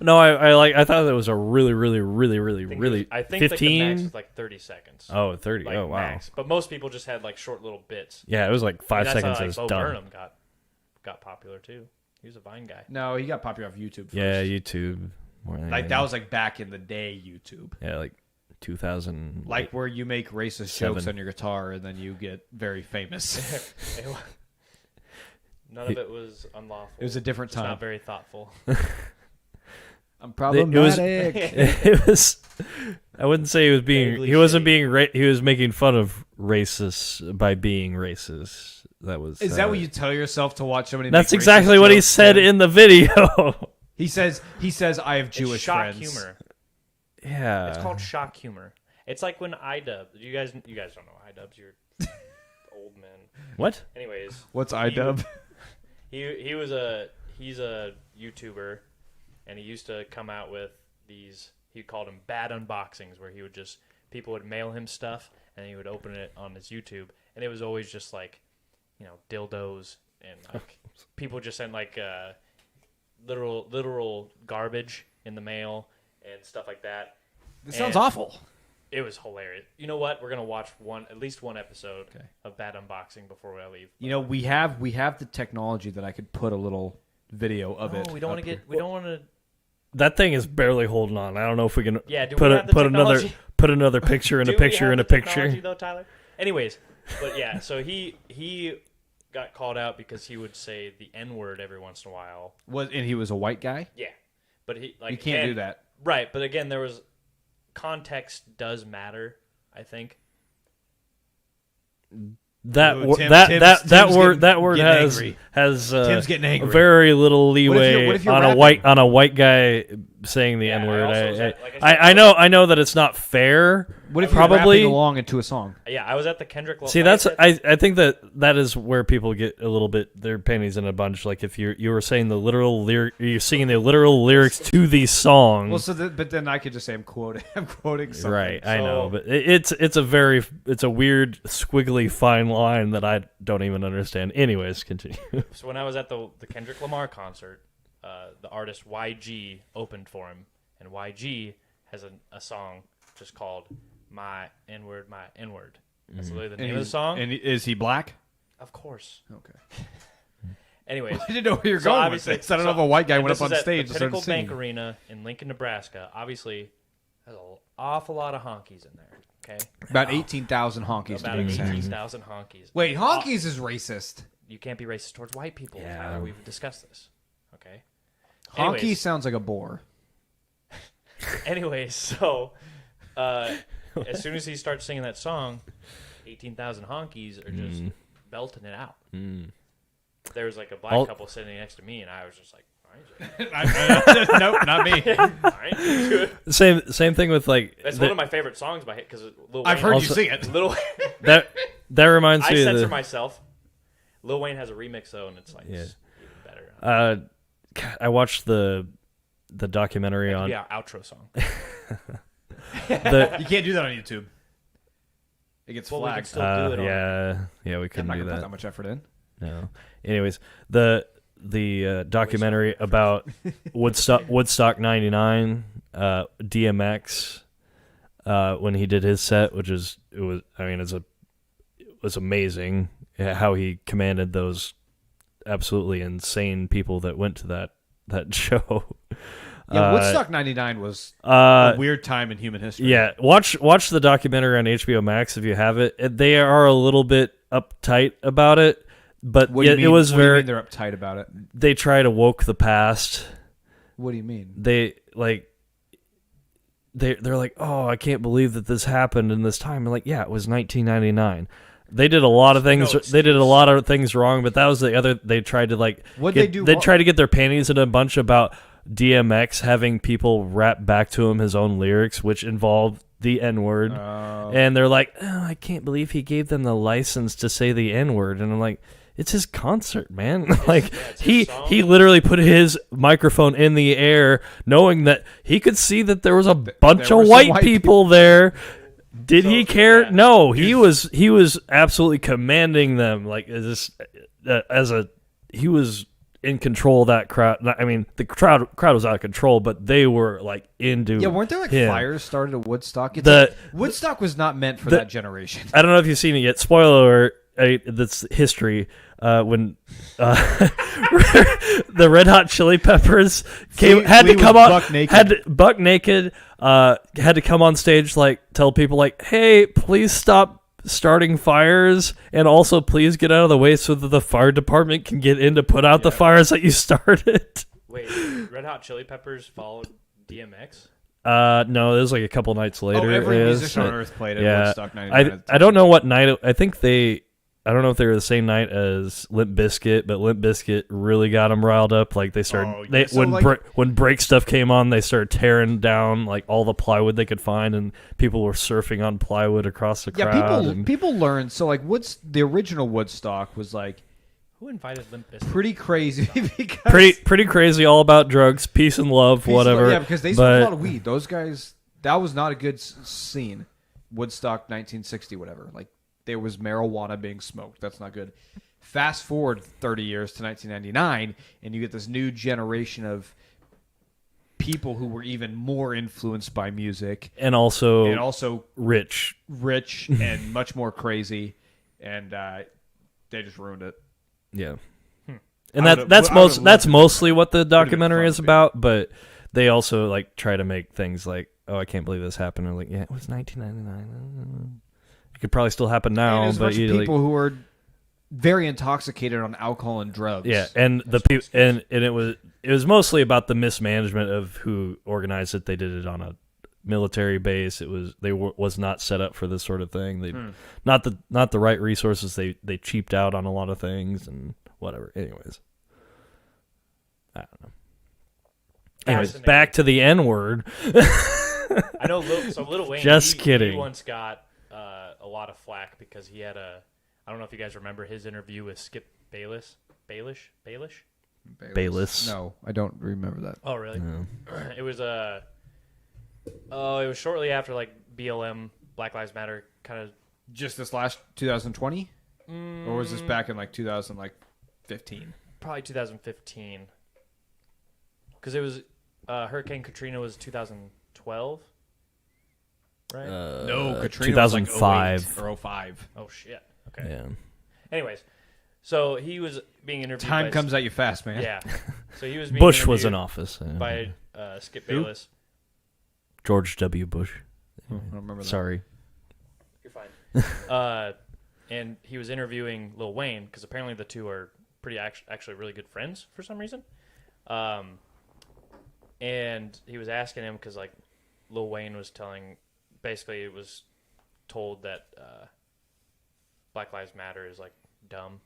No, I thought that was a really I think like, the 15. max was like 30 seconds. Oh, 30. Like, Oh, wow. max. But most people just had like short little bits. Yeah, it was like 5 And that's seconds. how, It like, was Bo done. Burnham got popular too. He was a Vine guy. No, he got popular off YouTube first. Yeah, YouTube. More than Like anything. that was like back in the day YouTube. Yeah, like 2000. Like where you make racist jokes on your guitar and then you get very famous. None of it was unlawful. It was a different time. Not very thoughtful. I'm problematic. It was. I wouldn't say he was being. Vaguely He wasn't shitty. being. He was making fun of racists by being racist. That was. Is that what you tell yourself to watch somebody? That's make exactly racist what he jokes? said in the video. He says I have Jewish it's shock friends. humor. Yeah. It's called shock humor. It's like when iDub. You guys don't know iDubs. You're old men. What? Anyways, What's iDub? He's a YouTuber, and he used to come out with these. He called them bad unboxings, where people would mail him stuff, and he would open it on his YouTube, and it was always just like, dildos, and like people just sent like literal garbage in the mail and stuff like that. This sounds awful. It was hilarious. You know what? We're gonna watch at least one episode of bad unboxing before we leave. We have the technology that I could put a little video of it. We don't want to get. We don't want to. That thing is barely holding on. I don't know if we can. Yeah. Do put we a, have the put technology? another put another picture in Do a we picture have in the a picture. technology, though, Tyler. Anyways, but yeah. So he got called out because he would say the N-word every once in a while. And he was a white guy. Yeah, but he like You can't do that. Right, but again, there was context does matter. I think. That Ooh, word Tim's that word getting has angry. has Tim's getting angry. very little leeway what if you're on a rapping? white guy saying the Yeah, N word. I also- I know that it's not fair. What if you're probably rapping along into a song? Yeah, I was at the Kendrick. See, that's I think that is where people get a little bit their panties in a bunch. Like if you were saying the literal lyric, you're singing the literal lyrics to these songs. Well, but then I could just say I'm quoting something. Right, I So- know, but it's a weird squiggly fine line that I don't even understand. Anyways, continue. So when I was at the Kendrick Lamar concert, the artist YG opened for him, and YG has a song just called "My N-word, My N-word." That's literally the name of the song. And is he black? Of course. Okay. Anyways, I didn't know where you're so going with obviously- this. I don't know so- if a white guy and went this up on is at stage the and started Pinnacle Bank singing. Arena in Lincoln, Nebraska. Obviously, there's an awful lot of honkies in there. Okay, About 18,000 honkies to about be exact. 18,000 honkies. Wait, honkies is racist. You can't be racist towards white people. Yeah. Tyler. We've discussed this. Okay. Honky Anyways. sounds like a boar. Anyways, so as soon as he starts singing that song, 18,000 honkies are just belting it out. There was like a black couple sitting next to me, and I was just like, Nope, not me. I ain't into it. Same thing with like That's one of my favorite songs by him because Lil Wayne. I've heard you Also- sing it. Lil that reminds I me of censor myself. Lil Wayne has a remix though, and it's like Yeah. even better. God, I watched the documentary on Yeah, outro song. the You can't do that on YouTube. It gets Well, we can flagged. still do it on- yeah we I'm couldn't not do gonna put that. that much effort in. No. Anyways, the documentary about Woodstock '99, DMX, when he did his set, it was amazing how he commanded those absolutely insane people that went to that show. Yeah, Woodstock '99 was a weird time in human history. Yeah, watch the documentary on HBO Max if you have it. They are a little bit uptight about it, but What do you mean? it was What do you very. mean they're uptight about it? They try to woke the past. What do you mean? They're like, oh, I can't believe that this happened in this time. I'm like, yeah, it was 1999. They did a lot of things. No They did a lot of things wrong, but that was the other. They tried to What'd they do They wrong? tried to get their panties in a bunch about DMX having people rap back to him his own lyrics, which involved the N-word. And they're like, oh, I can't believe he gave them the license to say the N-word. And I'm like, it's his concert, man. Like he literally put his microphone in the air, knowing that he could see that there was a bunch there were of some white white people there. Did he care? yeah. No, he was absolutely commanding them. Like he was in control of that crowd. I mean, the crowd was out of control, but they were like into. Yeah, weren't there like him. fires started at Woodstock? The- Woodstock was not meant for that generation. I don't know if you've seen it yet. Spoiler alert. that's history. When the Red Hot Chili Peppers had to come on buck naked, had to come on stage, like tell people like, hey, please stop starting fires, and also please get out of the way so that the fire department can get in to put out the fires that you started. Wait, Red Hot Chili Peppers followed DMX? No, it was like a couple nights later. Every musician on Earth played at Woodstock 99. I don't know what night. I don't know if they were the same night as Limp Bizkit, but Limp Bizkit really got them riled up. Like they started, when break stuff came on, they started tearing down like all the plywood they could find, and people were surfing on plywood across the crowd. Yeah, people learned. So like, the original Woodstock was like, who invited Limp Bizkit? Pretty crazy, because pretty crazy, all about drugs, peace and love, whatever. Yeah, because they smoked a lot of weed. Those guys, that was not a good scene. Woodstock 1960, whatever. Like, there was marijuana being smoked. That's not good. Fast forward 30 years to 1999, and you get this new generation of people who were even more influenced by music, and also rich, and much more crazy, and they just ruined it. Yeah, and that's mostly what the documentary is about. But they also like try to make things like, oh, I can't believe this happened. Or like, yeah, it was 1999. It could probably still happen now. And but people who are very intoxicated on alcohol and drugs. Yeah, and it was mostly about the mismanagement of who organized it. They did it on a military base. Was not set up for this sort of thing. They not the right resources. They cheaped out on a lot of things and whatever. Anyways, I don't know. Anyways, back to the N word. I know. Lil Wayne. Just kidding. He once got a lot of flack because he had I don't know if you guys remember his interview with Skip Bayless. Bayless? No, I don't remember that. Oh, really? No. It was it was shortly after like BLM, Black Lives Matter, kind of. Just this last 2020, or was this back in like 2015? Probably 2015, because it was Hurricane Katrina was 2012. Right? No, Katrina 2005 was like 08 or 05. Oh shit. Okay. Yeah. Anyways, so he was being interviewed. Time comes at you fast, man. Yeah. So he was being Bush was in office by Skip Bayless. George W. Bush. I don't remember that. Sorry. You're fine. And he was interviewing Lil Wayne because apparently the two are actually really good friends for some reason. And he was asking him because like Lil Wayne was basically it was told that Black Lives Matter is like dumb,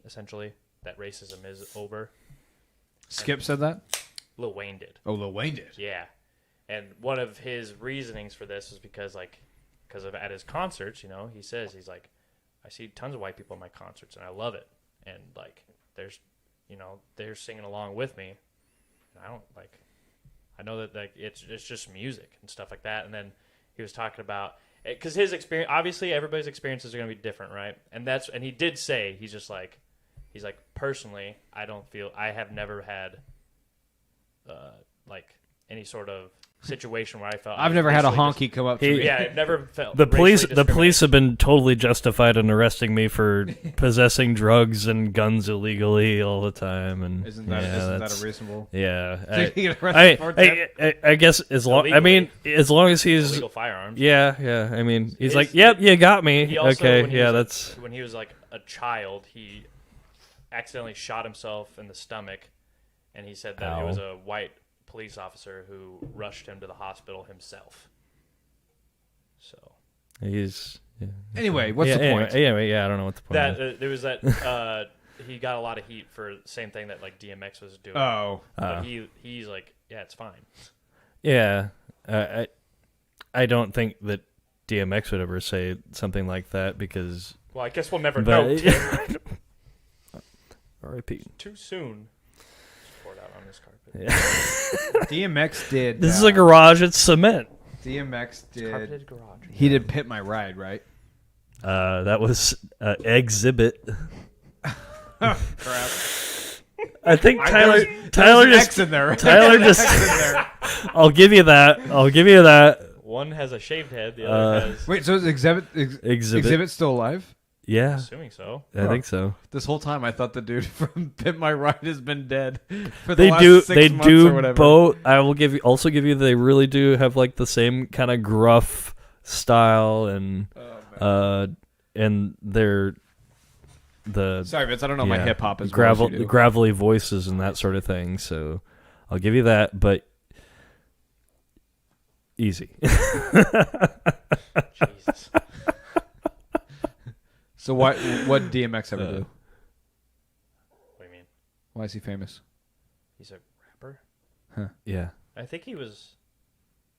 essentially, that racism is over. Skip said that? Lil Wayne did. Oh, Lil Wayne did? Yeah. And one of his reasonings for this is because of at his concerts, he says, he's like, I see tons of white people in my concerts and I love it. And like, they're singing along with me. And I know that like it's just music and stuff like that. And then he was talking about, because his experience, obviously everybody's experiences are going to be different, right? And he did say, he's like, personally, I have never had like any sort of situation where I felt I've never had a honky come up to me. Yeah, I've never felt the police have been totally justified in arresting me for possessing drugs and guns illegally all the time. And isn't that a reasonable? Yeah, I I guess as long as he's illegal firearms. Yeah. I mean, he's like, yep, you got me. Okay, that's when he was like a child. He accidentally shot himself in the stomach, and he said that it was a white police officer who rushed him to the hospital himself. So he's anyway. What's the point? Anyway, I don't know what the point is. There was that he got a lot of heat for the same thing that like DMX was doing. But he's like, yeah, it's fine. Yeah, I don't think that DMX would ever say something like that because. Well, I guess we'll never know. R.I.P. Too soon. Poured out on this carpet. Yeah. DMX did. This is a garage. It's cement. DMX did. Carpeted garage. He did Pit My Ride, right? That was Exhibit. Crap. I think Tyler there's just X in there. Tyler just. I'll give you that. One has a shaved head. The other has. Wait, so is Exhibit still alive? Yeah, Assuming so. I think so. This whole time, I thought the dude from Pimp My Ride has been dead for the They last do. 6 They months or whatever. do both. I will give you. They really do have like the same kind of gruff style and and they're the Sorry, Vince. I don't know my hip hop as gravel, well as you do. gravelly voices and that sort of thing. So I'll give you that, but easy. Jesus. So what DMX ever do? What do you mean? Why is he famous? He's a rapper? Yeah. I think he was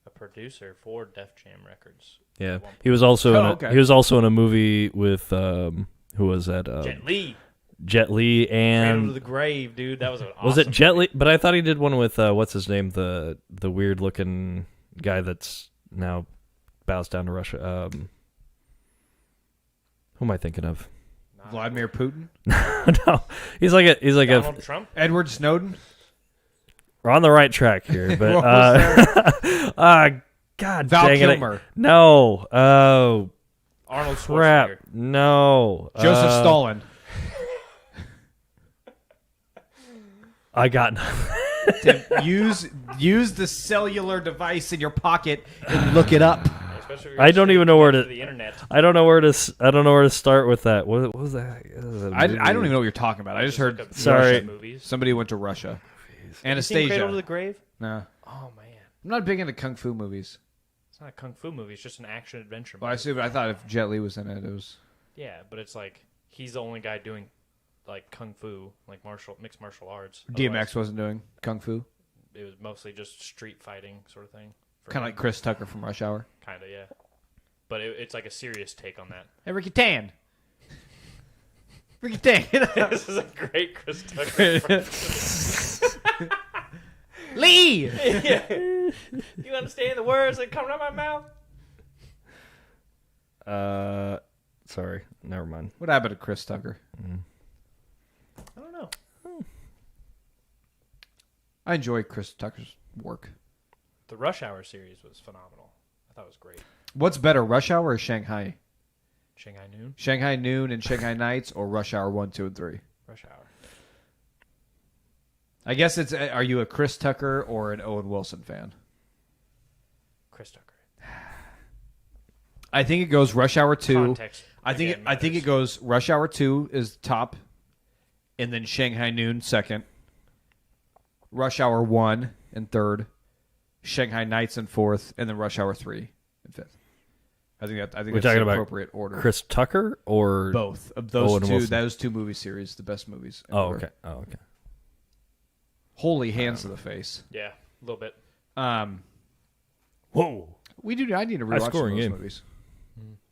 a producer for Def Jam Records. Yeah. He was also okay. he was also in a movie with who was that? Jet Li. Jet Li Cradle to and the Grave, dude. That was an awesome was it Jet Li? movie. But I thought he did one with what's his name? The weird looking guy that's now bows down to Russia. Who am I thinking of? Vladimir Putin? No, he's like Donald Trump? Edward Snowden? we're on the right track here, but What was God Val dang Kilmer. it! No, oh Arnold crap, Schwarzenegger. no, Joseph Stalin? I got nothing. Tim, use the cellular device in your pocket and look it up. Especially if you're I don't even know where to. the internet. I don't know where to start with that. What was that? I don't even know what you're talking about. I just heard Look up Sorry. Russian movies. somebody went to Russia. You seen Cradle to Anastasia. the Grave? No. Oh man, I'm not big into kung fu movies. it's not a kung fu movie. It's just an action adventure movie. Well, I thought if Jet Li was in it, it was. Yeah, but it's like he's the only guy doing like kung fu, like mixed martial arts. DMX Otherwise, wasn't doing kung fu. It was mostly just street fighting sort of thing. Kind of like Chris Tucker from Rush Hour. Kind of, yeah. But it's like a serious take on that. Hey, Ricky Tan. Ricky Tan. This is a great Chris Tucker. Lee. Yeah. You understand the words that come out of my mouth? Sorry, never mind. What happened to Chris Tucker? I don't know. I enjoy Chris Tucker's work. The Rush Hour series was phenomenal. I thought it was great. What's better, Rush Hour or Shanghai? Shanghai Noon, Shanghai Noon and Shanghai Nights, or Rush Hour 1, 2, and 3? Rush Hour. I guess it's. Are you a Chris Tucker or an Owen Wilson fan? Chris Tucker. I think it goes Rush Hour 2. Context. I think again, it matters. goes Rush Hour 2 is top, and then Shanghai Noon second. Rush Hour 1 and third, Shanghai Nights in fourth, and then Rush Hour 3 and fifth. I think We're that's talking the about appropriate order. Chris Tucker or Both of those Owen two. Wilson. Those two movie series, the best movies. Oh, ever. okay. Oh, okay. Holy hands to the face. Yeah, a little bit. Whoa. We do. I need to rewatch some of High-scoring those game. movies.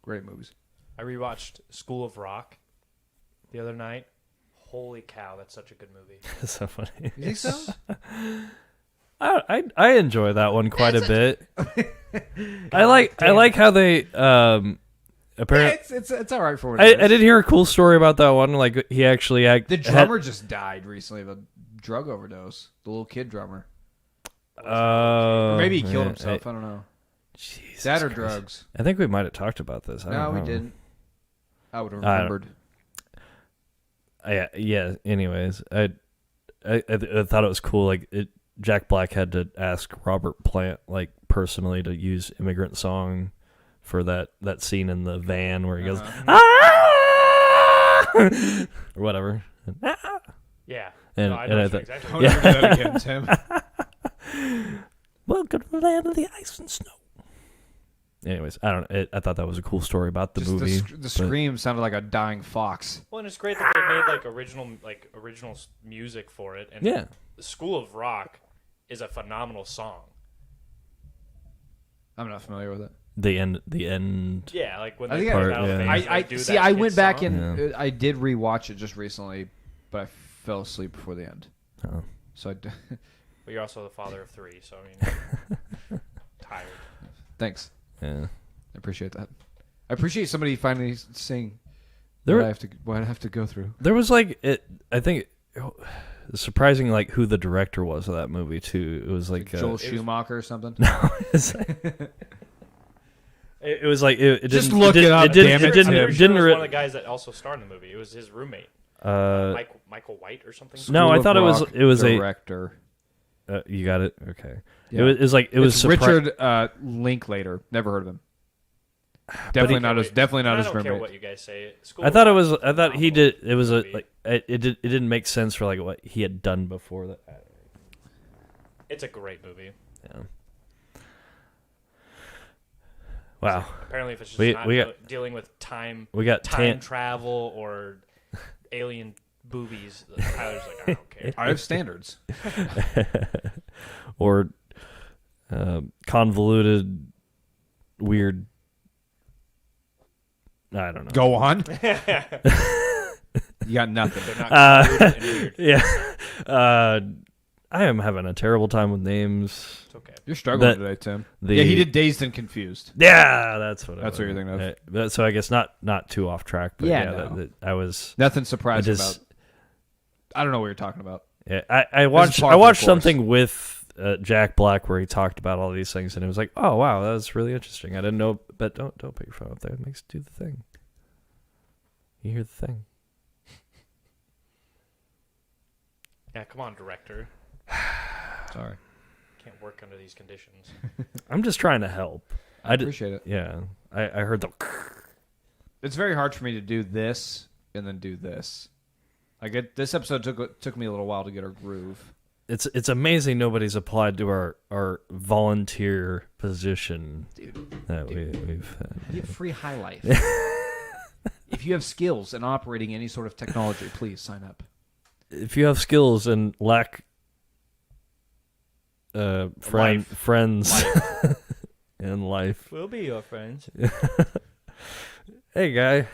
Great movies. I rewatched School of Rock the other night. Holy cow, that's such a good movie. That's so funny. You think so? I enjoy that one quite a bit. I like how they apparently. It's all right for what it is. I did hear a cool story about that one. Like he actually The drummer just died recently of a drug overdose. The little kid drummer. Or maybe he killed himself. I don't know. Jesus That or Christ. drugs. I think we might have talked about this. I No, don't we know. didn't. I would have I don't- remembered. Yeah. Anyways, I thought it was cool. Like Jack Black had to ask Robert Plant like personally to use "Immigrant Song" for that scene in the van where he goes "Ah!" or whatever. Yeah. And- no, I and know I what thought- exactly Don't what ever do that again, Tim. Welcome to the land of the ice and snow. Anyways, I don't. I thought that was a cool story about the Just movie. the scream sounded like a dying fox. Well, and it's great that they made original music for it. And Yeah. School of Rock is a phenomenal song. I'm not familiar with it. The end. Yeah, like when I they think put Part- it out yeah. of phase, I they do see. that I kid went back song. and I did rewatch it just recently, but I fell asleep before the end. Oh. So But you're also the father of three, so I mean, tired. thanks. Yeah. I appreciate that. I appreciate somebody finally saying There- what I have to go through. There was like it. I think it's surprising like who the director was of that movie too. It was like Joel Schumacher or something. no, it's It was like it didn't. Just look it it up, It didn't. damn it, It didn't. Tim. It I'm pretty sure didn't. it was re- one of the guys that also starred in the movie. It was his roommate, Michael White or something. No, School I of thought Rock it was director. You got it. Okay. Yeah. It was like it was It's Richard Linklater. Never heard of him. Definitely not his. Definitely not I his don't care roommate. what you guys say. School I of thought it Rock was. is I thought he phenomenal did. It was a movie. like. It didn't make sense for like what he had done before that. It's a great movie. Yeah. Wow. Apparently, if it's just We not got- dealing with time We got time travel or alien boobies, Tyler's like, I don't care. I have standards. or convoluted, weird. I don't know. Go on. You got nothing. They're not convoluted and weird. Yeah. I am having a terrible time with names. It's okay. You're struggling That- today, Tim. the- Yeah, he did Dazed and Confused. Yeah, that's what. That's what you're thinking of. But, so I guess not too off track. But Yeah, yeah, no. I was. Nothing surprising I just- about. I don't know what you're talking about. Yeah, I watched par I for the watched course. something with Jack Black where he talked about all these things, and it was like, oh wow, that was really interesting. I didn't know, but don't put your phone up there. It makes do the thing. You hear the thing. Yeah, come on, director. Sorry. Can't work under these conditions. I'm just trying to help. I appreciate it. Yeah, I heard the. It's very hard for me to do this and then do this. This episode took me a little while to get our groove. It's amazing nobody's applied to our volunteer position that we've had. You have free high life. If you have skills in operating any sort of technology, please sign up. If you have skills and lack friends in life, We'll be your friends. hey guy,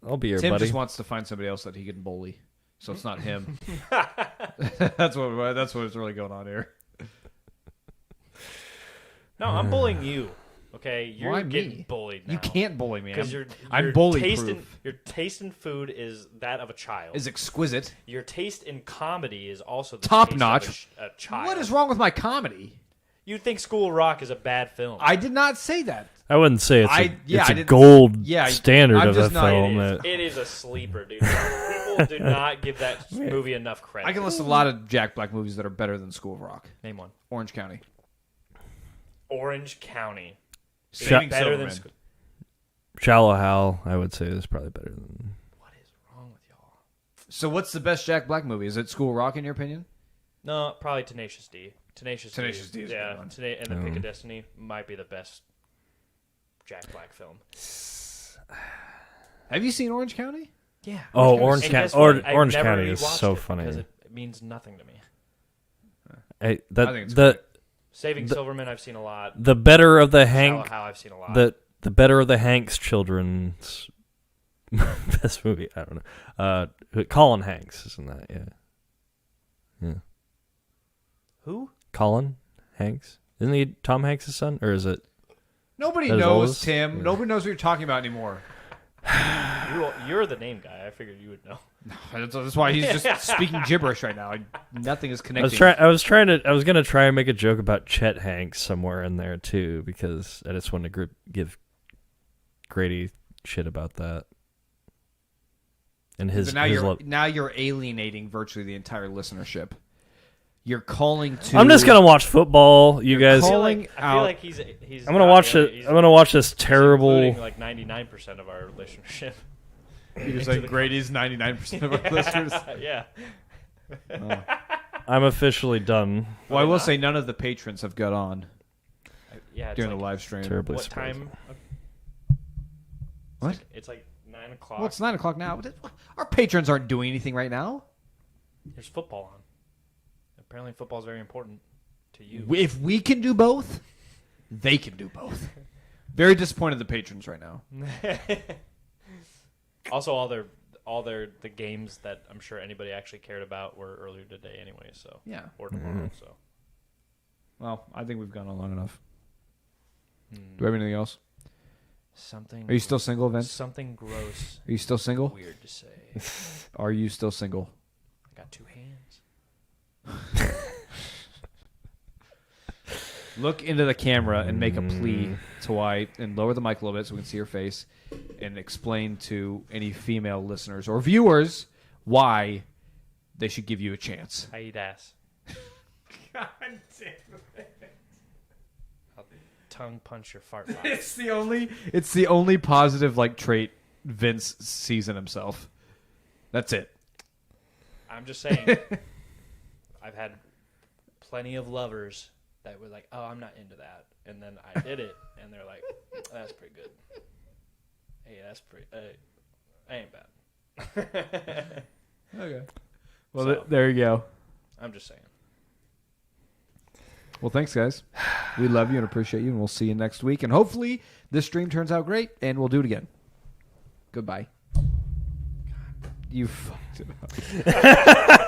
I'll be your Tim buddy. just wants to find somebody else that he can bully, so it's not him. That's what's really going on here. No, I'm bullying you. Okay, you're Why getting me? bullied now. You can't bully me. because I'm bully taste in, proof. your taste in food is that of a child. Is exquisite. Your taste in comedy is also the Top taste notch. of a child. What is wrong with my comedy? You think School of Rock is a bad film? I did not say that. I wouldn't say it's I a didn't- gold yeah, standard I'm of a just not- film. It is a sleeper, dude. People do not give that movie enough credit. I can list a lot of Jack Black movies that are better than School of Rock. Name one. Orange County. Orange County. Is Saving better Silverman. than Shallow Hal, I would say, is probably better than. What is wrong with y'all? So what's the best Jack Black movie? Is it School of Rock in your opinion? No, probably Tenacious D. Tenacious D is a good yeah, one. and The Pick of Destiny might be the best Jack Black film. Have you seen Orange County? Yeah. Oh, Orange And County. guess what? I've Orange never County is rewatched so it funny. because it means nothing to me. Hey, I think it's the Saving Silverman, I've seen a lot. the better of the Shallow Hank Hal, I've seen a lot. the better of the Hanks children's best movie. I don't know. Colin Hanks, isn't that? Yeah. Who? Colin Hanks, isn't he Tom Hanks' son, or is it? Nobody That is knows, always- Tim. yeah. Nobody knows what you're talking about anymore. You're the name guy. I figured you would know. That's why he's just speaking gibberish right now. Nothing is I connecting. was gonna try and make a joke about Chet Hanks somewhere in there too, because I just wanted to give Grady shit about that. And his, So his now you're alienating virtually the entire listenership. You're calling to. I'm just gonna watch football, you guys. calling I feel out- like he's. I'm gonna watch it. He's, I'm gonna watch this he's terrible. including like 99% of our listenership. You're saying Grady's 99% of our listeners. Yeah. I'm officially done. Well, I will say none of the patrons have got on Yeah. It's during like, the live stream. Terribly what surprised. time? What? It's like 9 o'clock. Well, it's 9 o'clock now. Our patrons aren't doing anything right now. There's football on. Apparently, football is very important to you. If we can do both, they can do both. Very disappointed the patrons right now. Also, all the games that I'm sure anybody actually cared about were earlier today anyway. So Yeah. or tomorrow. So Well, I think we've gone on long enough. Do we have anything else? something. Are you still single, Vince? Something gross. Are you still single? Weird to say. Are you still single? I got 2 hands. Look into the camera and make a plea to why, and lower the mic a little bit so we can see your face, and explain to any female listeners or viewers why they should give you a chance. I eat ass. God damn it. I'll tongue punch your fart box. It's the only positive like trait Vince sees in himself. That's it. I'm just saying. I've had plenty of lovers that were like, "Oh, I'm not into that," and then I did it, and they're like, "That's pretty good." Hey, that's pretty. Ain't bad. Okay. Well, So- there you go. I'm just saying. Well, thanks, guys. We love you and appreciate you, and we'll see you next week. And hopefully this stream turns out great, and we'll do it again. Goodbye. You fucked it up.